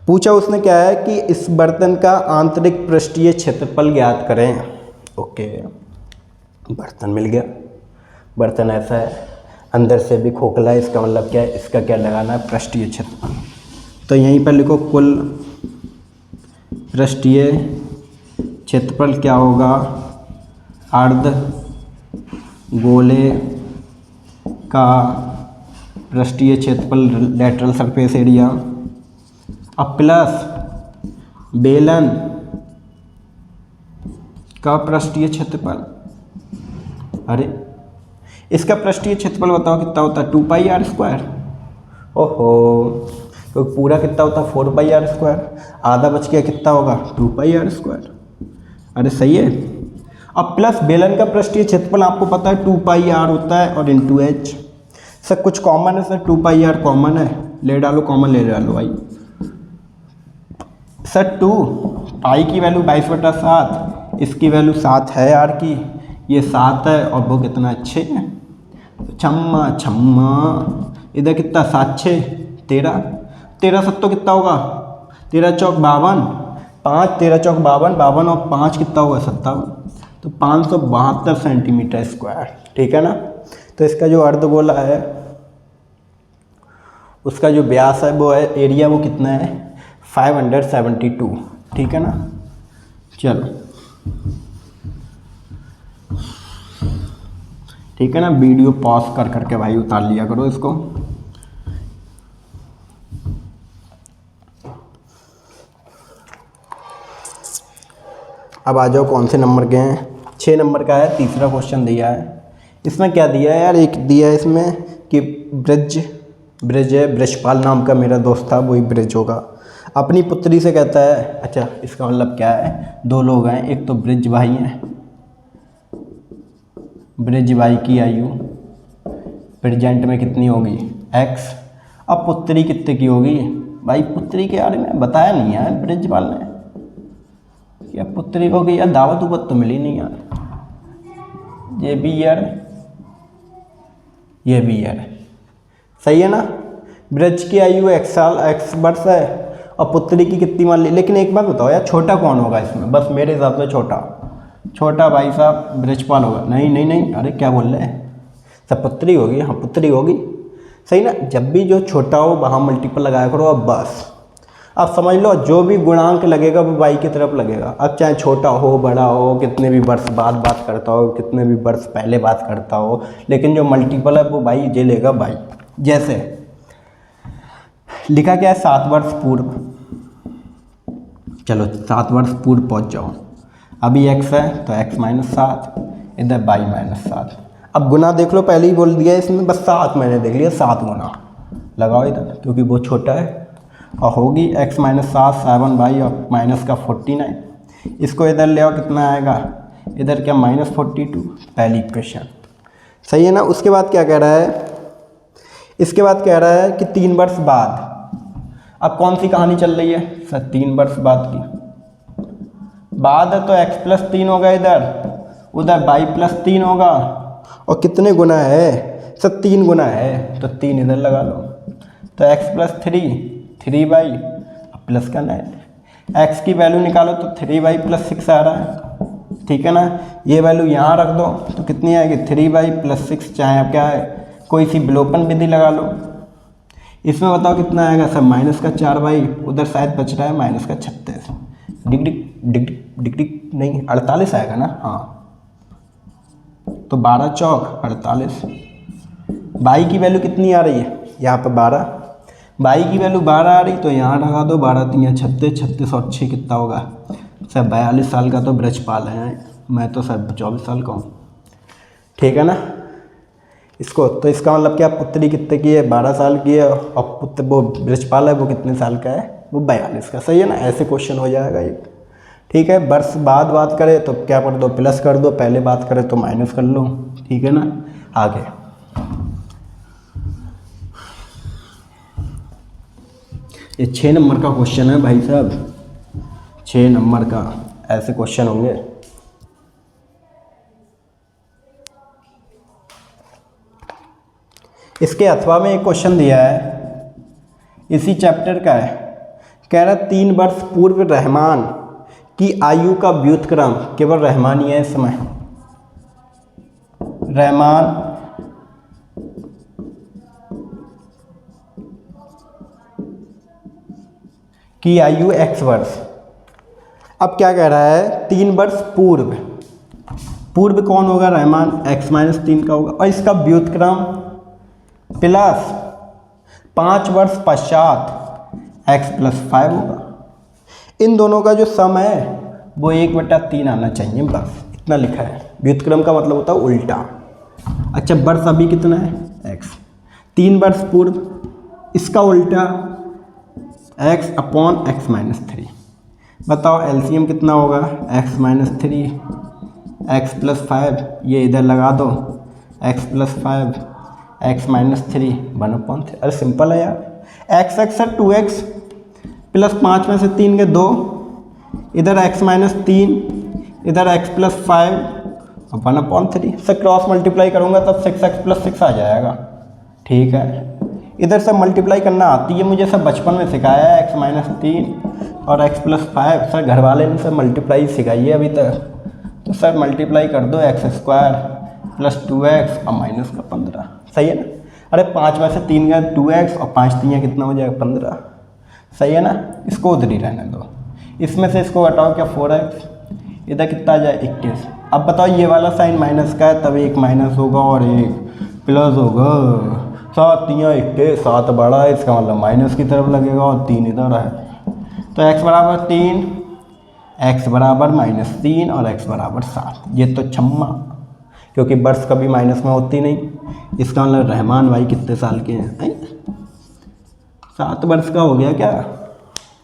[SPEAKER 1] पूछा उसने क्या है कि इस बर्तन का आंतरिक पृष्ठीय क्षेत्रफल ज्ञात करें। ओके, बर्तन मिल गया, बर्तन ऐसा है, अंदर से भी खोखला है, इसका मतलब क्या है, इसका क्या लगाना है, पृष्ठीय क्षेत्रफल। तो यहीं पर लिखो कुल पृष्ठीय क्षेत्रफल क्या होगा, अर्ध गोले का पृष्ठीय क्षेत्रफल लेटरल सरफेस एरिया, अब प्लस बेलन का पृष्ठीय क्षेत्रफल। अरे इसका पृष्ठीय क्षेत्रफल बताओ कितना होता है, 2πr²। ओहो, तो पूरा कितना होता है 4πr², आधा बच गया कितना होगा 2πr²। अरे सही है। अब प्लस बेलन का पृष्ठीय क्षेत्रफल आपको पता है 2πr होता है, और इंटू h। सर कुछ कॉमन है सर, 2πr कॉमन है, ले डालो, कॉमन ले डालो भाई, सर 2 पाई की वैल्यू 22/7, इसकी वैल्यू 7 है यार की, ये 7 है और वो कितना 6 है, छम्मा छम्मा। इधर कितना 7 6 13, 13 7 तो कितना होगा, 13 चौक 52, 5 13 चौक 52, 52 और 5 कितना होगा 57, तो 572 सेंटीमीटर स्क्वायर। ठीक है ना। तो इसका जो अर्धगोला है उसका जो व्यास है वो है, एरिया वो कितना है 572। ठीक है ना। चलो ठीक है ना, वीडियो पॉज कर करके भाई उतार लिया करो इसको। अब आ जाओ कौन से नंबर के हैं, 6 नंबर का है, तीसरा क्वेश्चन दिया है। इसमें क्या दिया है यार, एक दिया है इसमें कि ब्रिज है, ब्रजपाल नाम का मेरा दोस्त था, वही ब्रिज होगा, अपनी पुत्री से कहता है। अच्छा इसका मतलब क्या है, 2 लोग हैं, एक तो ब्रिज भाई हैं, ब्रिज भाई की आयु प्रेजेंट में कितनी होगी x, अब पुत्री कितने की होगी भाई, पुत्री के बारे में बताया नहीं है ब्रिजपाल ने, क्या पुत्री होगी यार, दावत उवत तो मिली नहीं यार, ये भी ईयर ये भी ईयर सही है ना। ब्रज की आयु 1 साल 1 वर्ष है और पुत्री की कितनी मान ली। लेकिन एक बात बताओ यार, छोटा कौन होगा इसमें, बस मेरे हिसाब से छोटा भाई साहब ब्रजपाल होगा। नहीं नहीं नहीं, अरे क्या बोल रहे हैं, सब पुत्री होगी, हाँ पुत्री होगी सही ना। जब भी जो छोटा हो वहाँ मल्टीपल लगाया करो, अब बस अब समझ लो जो भी गुणांक लगेगा वो बाई की तरफ लगेगा। अब चाहे छोटा हो बड़ा हो, कितने भी वर्ष बाद बात करता हो, कितने भी वर्ष पहले बात करता हो, लेकिन जो मल्टीपल है वो बाई जे लेगा बाई। जैसे लिखा क्या है 7 वर्ष पूर्व, चलो 7 वर्ष पूर्व पहुंच जाओ, अभी x है तो x - 7, इधर y - 7। अब गुना देख लो, पहले ही बोल दिया इसमें, बस 7 मैंने देख लिया, 7 गुना लगाओ इधर क्योंकि वो छोटा है, और होगी x - 7 7 बाई और माइनस का 49, इसको इधर ले आओ कितना आएगा, इधर क्या -42, पहली इक्वेशन सही है ना। उसके बाद क्या कह रहा है, इसके बाद कह रहा है कि 3 वर्ष बाद, अब कौन सी कहानी चल रही है सर, 3 वर्ष बाद की, बाद है तो x + 3 होगा इधर, उधर y + 3 होगा, और कितने गुना है सर 3 गुना है, तो 3 इधर लगा लो, तो x + 3y प्लस का 9, x की वैल्यू निकालो तो 3y + 6 आ रहा है। ठीक है ना, ये वैल्यू यहाँ रख दो तो कितनी आएगी 3y + 6, चाहे अब क्या है कोई सी विलोपन विधि लगा लो, इसमें बताओ कितना आएगा सर -4y, उधर शायद बच रहा है -36 डिग्री नहीं 48 आएगा ना, हाँ तो 12 चौक 48, बाई की वैल्यू कितनी आ रही है यहाँ पर 12, बाई की वैल्यू 12 आ रही तो यहाँ लगा दो, 12 3 36, 36 और 6 कितना होगा सर 42 साल का तो ब्रजपाल है, मैं तो सर 24 साल का हूँ। ठीक है ना, इसको तो इसका मतलब क्या, पुत्री कितने की है 12 साल की है, और पुत्र वो ब्रजपाल है वो कितने साल का है, वो 42 का सही है ना, ऐसे क्वेश्चन हो जाएगा एक। ठीक है, वर्ष बाद बात करें तो क्या कर दो प्लस कर दो, पहले बात करें तो माइनस कर लो। ठीक है ना, आगे ये 6 नंबर का क्वेश्चन है भाई साहब, 6 नंबर का ऐसे क्वेश्चन होंगे। इसके अथवा में एक क्वेश्चन दिया है, इसी चैप्टर का है, कह रहा 3 वर्ष पूर्व रहमान की आयु का व्युत्क्रम, केवल रहमान ही है इस समय, रहमान की आयु x वर्ष। अब क्या कह रहा है 3 वर्ष पूर्व, पूर्व कौन होगा रहमान, x - 3 का होगा, और इसका व्युत्क्रम प्लस 5 वर्ष पश्चात x + 5 होगा। इन दोनों का जो सम है वो 1/3 आना चाहिए, बस इतना लिखा है। व्युत्क्रम का मतलब होता है उल्टा। अच्छा वर्ष अभी कितना है x, 3 वर्ष पूर्व, इसका उल्टा x/x - 3। बताओ एलसीएम कितना होगा, x - 3 x + 5, ये इधर लगा दो x + 5 x - 3 1/3। अरे सिंपल है यार, x है 2x, प्लस 5 में से 3 गए 2, इधर x माइनस 3, इधर x प्लस 5 और 1/3 से क्रॉस मल्टीप्लाई करूँगा तब 6x प्लस 6 आ जाएगा। ठीक है, इधर से मल्टीप्लाई करना आती है मुझे, सब बचपन में सिखाया है, x माइनस 3 और x प्लस 5। सर घर वाले ने सर मल्टीप्लाई सिखाई है अभी तक, तो सर मल्टीप्लाई कर दो, x² प्लस 2x और माइनस का 15। सही है ना? अरे 5 में से 3 गए 2x और 5 3 कितना हो जाएगा 15। सही है ना? इसको उधर ही रहने दो, इसमें से इसको हटाओ, क्या 4x, इधर कितना आ जाए 21। अब बताओ ये वाला साइन माइनस का है, तब एक माइनस होगा और एक प्लस होगा। 7 3 21, 7 बड़ा है, इसका मतलब माइनस की तरफ लगेगा और 3 इधर है, तो x बराबर 3, x बराबर -3 और x बराबर 7। ये तो छम्मा, क्योंकि वर्ष कभी माइनस में होती नहीं। इसका मतलब रहमान भाई कितने साल के हैं? 7 वर्ष का हो गया क्या?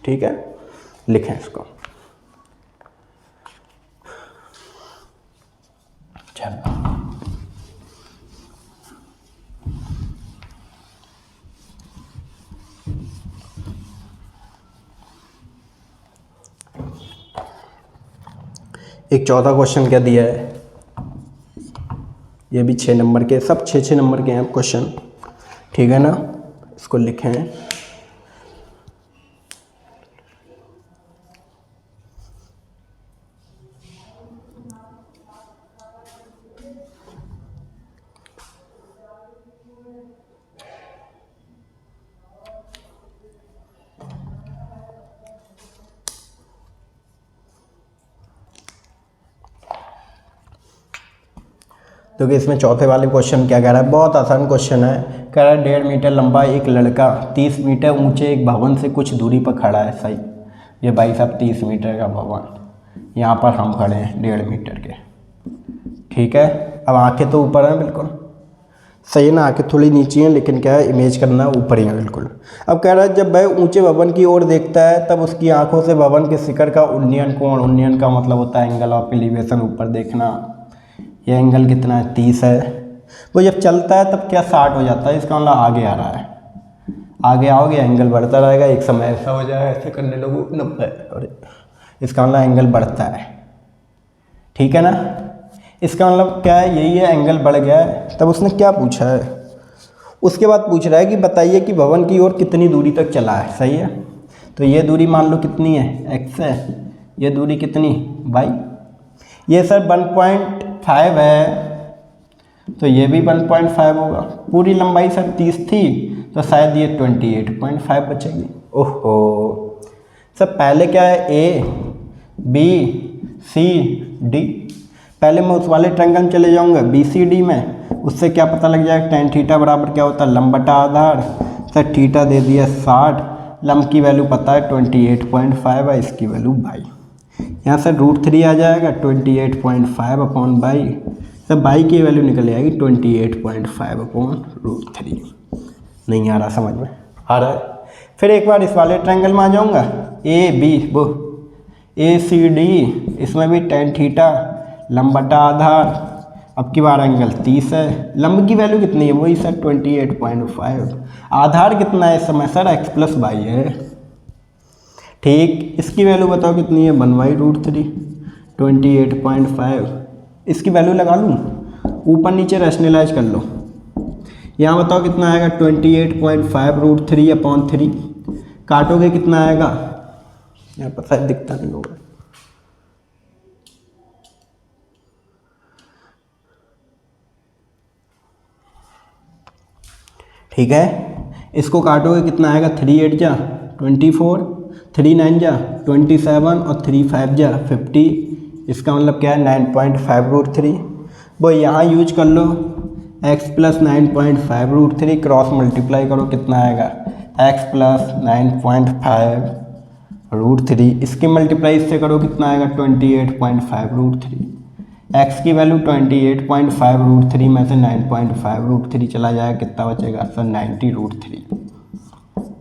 [SPEAKER 1] ठीक है, लिखें इसको। चलो एक 14 क्वेश्चन क्या दिया है, ये भी 6 नंबर के, सब 6 नंबर के हैं क्वेश्चन। ठीक है ना? इसको लिखें। तो कि इसमें चौथे वाले क्वेश्चन क्या कह रहा है, बहुत आसान क्वेश्चन है। कह रहा है 1.5 मीटर लंबा एक लड़का 30 मीटर ऊंचे एक भवन से कुछ दूरी पर खड़ा है। सही, ये भाई साहब 30 मीटर का भवन, यहाँ पर हम खड़े हैं 1.5 मीटर के। ठीक है, अब आंखें तो ऊपर हैं बिल्कुल, सही है ना? आंखें थोड़ी नीचे हैं, लेकिन क्या है, इमेज करना ऊपर ही है बिल्कुल। अब कह रहा है जब वह ऊंचे भवन की ओर देखता है तब उसकी आंखों से भवन के शिखर का उन्नयन कोण, उन्नयन का मतलब होता है एंगल ऑफ एलिवेशन, ऊपर देखना। ये एंगल कितना है 30 है। वो जब चलता है तब क्या 60 हो जाता है, इसका मतलब आगे आ रहा है। आगे आओगे एंगल बढ़ता रहेगा, एक समय ऐसा हो जाएगा, ऐसे करने लगो 90, और इसका मतलब एंगल बढ़ता है। ठीक है ना? इसका मतलब क्या है, यही है, एंगल बढ़ गया है। तब उसने क्या पूछा है, उसके बाद पूछ रहा है कि बताइए कि भवन की ओर कितनी दूरी तक चला है। सही है, तो ये दूरी मान लो कितनी है, x है, ये दूरी कितनी y, ये सर 1.5 है, तो ये भी 1.5 होगा। पूरी लंबाई सर 30 थी, तो शायद ये 28.5 बचेगी। ओहो सर, पहले क्या है, A B C D, पहले मैं उस वाले ट्रायंगल में चले जाऊंगा BCD में, उससे क्या पता लग जाएगा, tan थीटा बराबर क्या होता है, लंब बटा आधार। सर थीटा दे दिया 60, लंब की वैल्यू पता है 28.5 है, इसकी वैल्यू बाई, यहाँ से √3 आ जाएगा 28.5 अपॉन बाई। सर बाई की वैल्यू निकल आएगी 28.5 अपॉन √3। नहीं आ रहा समझ में? आ रहा है? फिर एक बार इस वाले ट्रायंगल में आ जाऊँगा, ACD, इसमें भी tan थीटा लंब बटा आधार, अब की बार एंगल 30 है, लंब की वैल्यू कितनी है, वही सर 28.5, आधार कितना है इस समय सर, x प्लस वाई है। ठीक, इसकी वैल्यू बताओ कितनी है, 1/√3, 28.5, इसकी वैल्यू लगा लूँ, ऊपर नीचे रैशनलाइज कर लो। यहाँ बताओ कितना आएगा, 28.5 √3/3, काटोगे कितना आएगा, यहाँ पर शायद दिखता नहीं होगा। ठीक है, इसको काटोगे कितना आएगा, 3 8 जा 24, 3 9 जा 27 और 3 5 जा 50, इसका मतलब क्या है 9.5 √3। वो यहाँ यूज कर लो, x प्लस 9.5 √3, क्रॉस मल्टीप्लाई करो कितना आएगा, x प्लस 9.5 √3, इसकी मल्टीप्लाई इससे करो कितना आएगा 28.5 √3, x की वैल्यू 28.5 √3 में से 9.5 √3 चला जाएगा, कितना बचेगा सर 90 √3।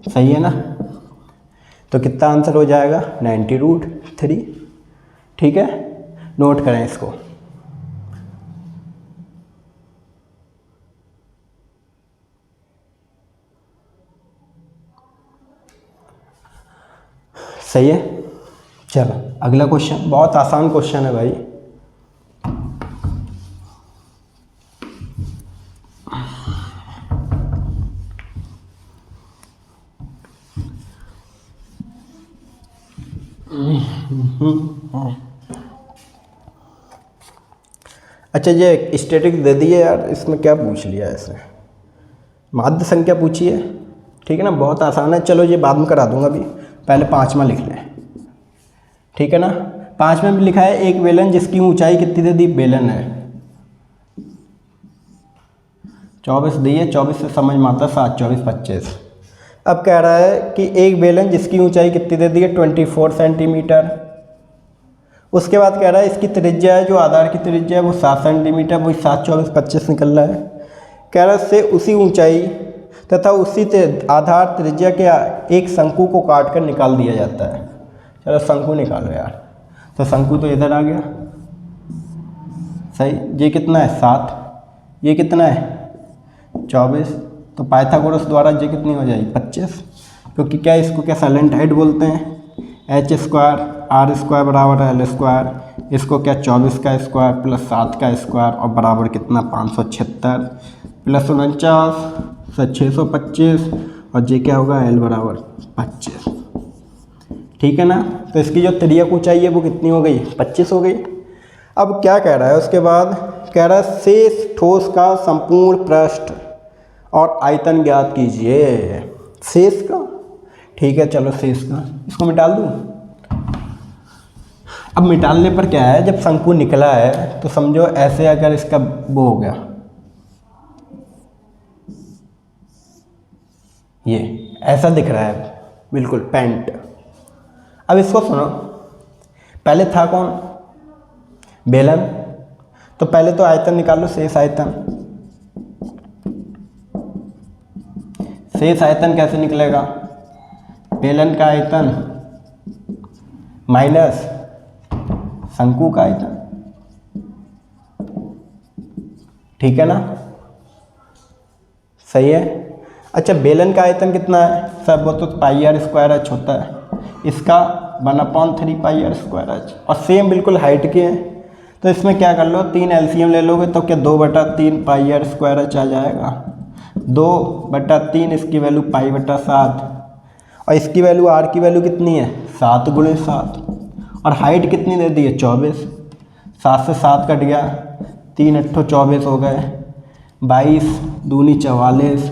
[SPEAKER 1] सही है ना? तो कितना आंसर हो जाएगा 90 √3। ठीक है, नोट करें इसको। सही है। चलो अगला क्वेश्चन, बहुत आसान क्वेश्चन है भाई। अच्छा ये स्टैटिक दे दिए यार, इसमें क्या पूछ लिया ऐसे, माध्य संख्या पूछी है, ठीक है ना, बहुत आसान है। चलो ये बाद में करा दूंगा, अभी पहले पाँचवा लिख लें, ठीक है ना। पाँचवें में लिखा है एक बेलन जिसकी ऊंचाई कितनी दे दी, बेलन है 24 दी है, 24 से समझ में आता 7 24 25। अब कह रहा है कि एक बेलन जिसकी ऊंचाई कितनी दे दी है 24 सेंटीमीटर। उसके बाद कह रहा है इसकी त्रिज्या है, जो आधार की त्रिज्या है वो 7 सेंटीमीटर, वही 7 24 25 निकल रहा है। कह रहा है से उसी ऊंचाई तथा उसी आधार त्रिज्या के एक शंकु को काट कर निकाल दिया जाता है। चलो शंकु निकालो यार, तो शंकु तो इधर आ गया, सही। ये कितना है 7, ये कितना है 24, तो पाइथागोरस द्वारा ये कितनी हो जाएगी 25, क्योंकि क्या इसको क्या साइलेंट हाइट बोलते हैं, h² r² बराबर है l², इसको क्या 24 का स्क्वायर प्लस 7 का स्क्वायर और बराबर कितना 576 प्लस 49 625, और ये क्या होगा l बराबर 25, ठीक है ना। तो इसकी जो त्रिज्या ऊंचाई है वो कितनी हो गई 25 हो गई। अब क्या कह रहा है उसके बाद, कह रहा है शेष ठोस का संपूर्ण पृष्ठ और आयतन ज्ञात कीजिए। शेष का, ठीक है चलो शेष का, इसको मिटाल दूँ। अब मिटालने पर क्या है, जब शंकु निकला है तो समझो ऐसे अगर इसका वो हो गया, ये ऐसा दिख रहा है बिल्कुल पेंट। अब इसको सुनो, पहले था कौन बेलन, तो पहले तो आयतन निकालो, शेष आयतन। शेष आयतन कैसे निकलेगा, बेलन का आयतन माइनस शंकु का आयतन, ठीक है ना, सही है। अच्छा बेलन का आयतन कितना है सब, वो तो πr² होता है, इसका 1/3 πr², और सेम बिल्कुल हाइट के हैं, तो इसमें क्या कर लो 3 LCM ले लोगे तो क्या 2/3 πr² आ जाएगा, 2/3 इसकी वैल्यू π/7, और इसकी वैल्यू r की वैल्यू कितनी है 7 × 7, और हाइट कितनी दे दी है 24, 7 से 7 कट गया, 3 8 24 हो गए, 22 दूनी 44,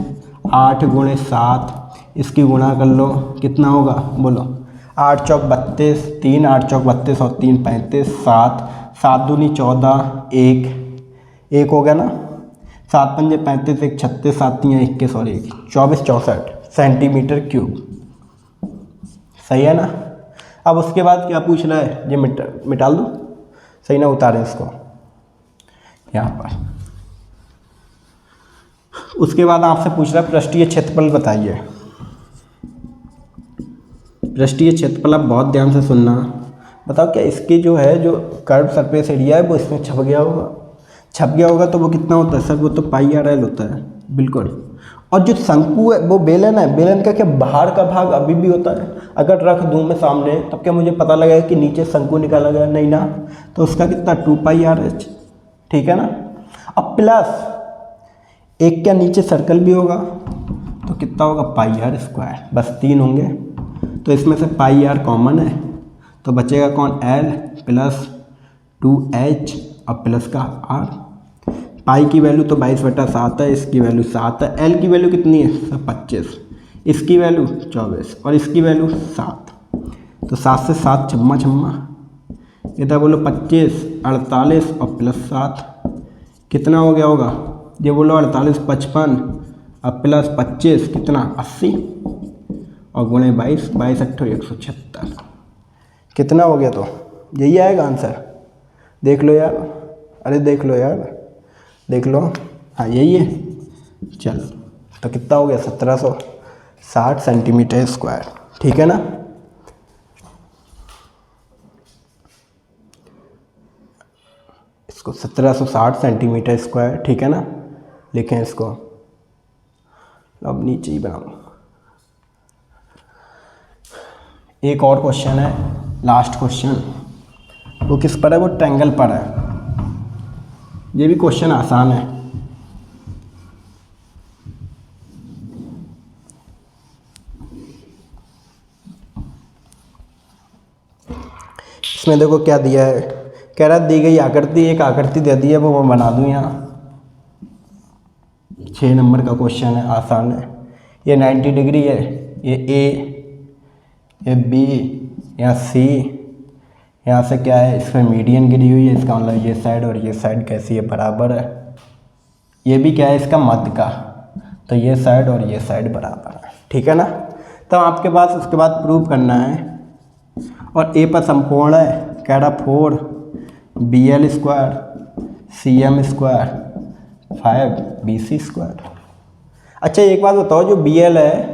[SPEAKER 1] 8 × 7, इसकी गुणा कर लो कितना होगा बोलो, 8 चौक 32, 3 8 चौक 32 और 3 35, 7 7 दूनी 14, 1 हो गया ना, 7 पंजे 35, 1 36, 7 3 21 और 1 24 64 सेंटीमीटर क्यूब, सही है ना। अब उसके बाद क्या पूछ रहा है, ये मिटाल दो, सही ना, उतारें इसको यहाँ पर। उसके बाद आपसे पूछ रहा है पृष्ठीय क्षेत्रफल बताइए। पृष्ठीय क्षेत्रफल आप बहुत ध्यान से सुनना, बताओ क्या इसकी जो है जो कर्व सरफेस एरिया है वो इसमें छप गया होगा, तो वो कितना होता है सर, वो तो πr/l होता है बिल्कुल। और जो शंकु है वो बेलन है, बेलन का क्या बाहर का भाग अभी भी होता है, अगर रख दूँ मैं सामने तब क्या मुझे पता लगेगा कि नीचे शंकु निकाला गया, नहीं ना, तो उसका कितना 2πr/h, ठीक है ना। अब प्लस एक क्या नीचे सर्कल भी होगा, तो कितना होगा πr², बस 3 होंगे, तो इसमें से πr कॉमन है, तो बचेगा कौन l प्लस 2h और प्लस का r। पाई की वैल्यू तो 22/7 है, इसकी वैल्यू 7 है, l की वैल्यू कितनी है 25, इसकी वैल्यू 24 और इसकी वैल्यू 7, तो 7 से 7 छम्मा, इधर बोलो 25 48 और प्लस 7 कितना हो गया होगा, ये बोलो 48 55 और प्लस 25 कितना 80 और गुणे 22 22 8 176 कितना हो गया, तो यही आएगा आंसर। देख लो यार, अरे देख लो यार, देख लो, हाँ यही है। चलो तो कितना हो गया 1760 सेंटीमीटर स्क्वायर, ठीक है ना। इसको 1760 सेंटीमीटर स्क्वायर, ठीक है ना, लिखें इसको, अब नीचे ही बनाओ। एक और क्वेश्चन है, लास्ट क्वेश्चन, वो किस पर है, वो ट्रायंगल पर है। ये भी क्वेश्चन आसान है। इसमें देखो क्या दिया है, कह रहा दी गई आकृति, एक आकृति दे दी है, वो मैं बना दूं यहाँ। 6 नंबर का क्वेश्चन है, आसान है। ये 90 डिग्री है, ये ए, ये बी, यहाँ सी, यहाँ से क्या है, इसमें मीडियन गिरी हुई है, इसका मतलब ये साइड और ये साइड कैसी है, बराबर है। ये भी क्या है, इसका मध्य का, तो ये साइड और ये साइड बराबर है, ठीक है ना। तो आपके पास उसके बाद प्रूव करना है, और ए पर समकोण है, कह रहा 4 BL square CM square 5 BC square. अच्छा एक बात बताओ, जो BL है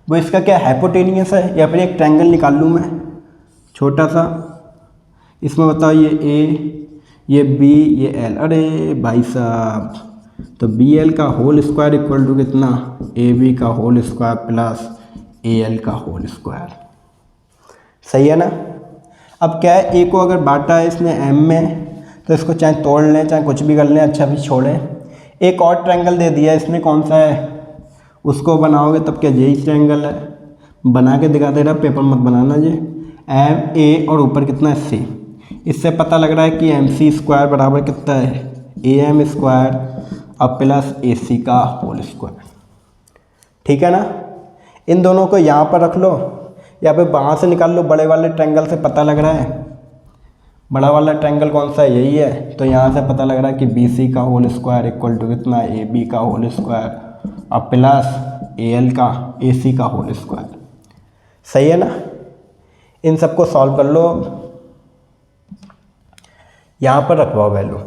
[SPEAKER 1] वो इसका क्या हाइपोटेनियस है, या फिर एक ट्रायंगल निकाल लूँ मैं छोटा सा, इसमें बताओ ये A, ये B, ये L। अरे भाई साहब, तो BL का होल स्क्वायर इक्वल टू कितना, AB का होल स्क्वायर प्लस AL का होल स्क्वायर, सही है ना। अब क्या है, A को अगर बांटा है इसने M में, तो इसको चाहे तोड़ लें चाहे कुछ भी कर लें, अच्छा भी छोड़ें। एक और ट्रायंगल दे दिया है इसने, कौन सा है, उसको बनाओगे तब क्या यही ट्रायंगल है, बना के दिखा दे रहा, पेपर मत बनाना जी। MA और ऊपर कितना है C, इससे पता लग रहा है कि MC स्क्वायर बराबर कितना है, AM स्क्वायर अब प्लस AC का होल स्क्वायर, ठीक है ना। इन दोनों को यहाँ पर रख लो, या फिर वहाँ से निकाल लो, बड़े वाले ट्रायंगल से पता लग रहा है, बड़ा वाला ट्रायंगल कौन सा है, यही है। तो यहाँ से पता लग रहा है कि BC का होल स्क्वायर इक्वल टू कितना, AB का होल स्क्वायर अब प्लस AL का AC का होल स्क्वायर, सही है ना। इन सबको सॉल्व कर लो, यहाँ पर रखवाओ वैल्यू,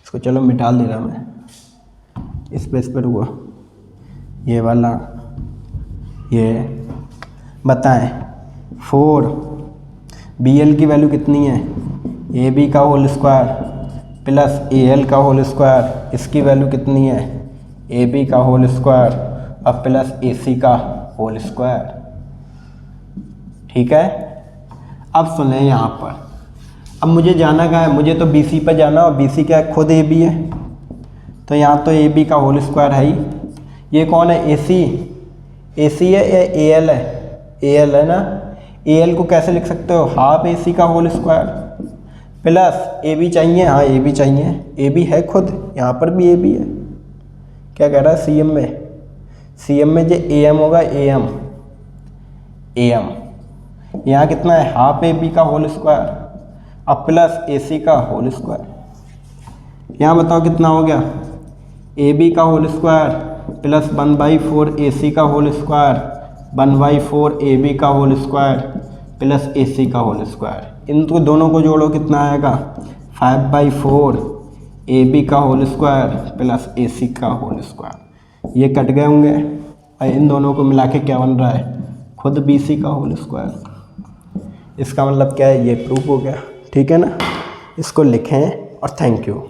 [SPEAKER 1] इसको चलो मिटा दे रहा मैं, इस पर हुआ ये वाला, ये बताएं 4 BL की वैल्यू कितनी है, AB का होल स्क्वायर प्लस AL का होल स्क्वायर, इसकी वैल्यू कितनी है, AB का होल स्क्वायर अब प्लस AC का होल स्क्वायर, ठीक है। अब सुने यहाँ पर, अब मुझे जाना कहाँ है, मुझे तो BC पर जाना, और BC क्या है, खुद AB है, तो यहाँ तो AB का होल स्क्वायर है ही। ये कौन है, AC है या AL है, AL है ना। AL को कैसे लिख सकते हो, हाफ AC का होल स्क्वायर प्लस AB चाहिए, हाँ AB चाहिए, AB है खुद, यहाँ पर भी AB है। क्या कह रहा है, CM में जो AM होगा, AM यहाँ कितना है, हाफ AB का होल स्क्वायर अब प्लस AC का होल स्क्वायर। यहाँ बताओ कितना हो गया, AB का होल स्क्वायर प्लस 1/4 AC का होल स्क्वायर 1/4 AB का होल स्क्वायर प्लस AC का होल स्क्वायर। इनको दोनों को जोड़ो कितना आएगा, 5/4 AB का होल स्क्वायर प्लस AC का होल स्क्वायर। ये कट गए होंगे, और इन दोनों को मिला के क्या बन रहा है, खुद BC का होल स्क्वायर। इसका मतलब क्या है, ये प्रूफ हो गया, ठीक है ना। इसको लिखें और थैंक यू।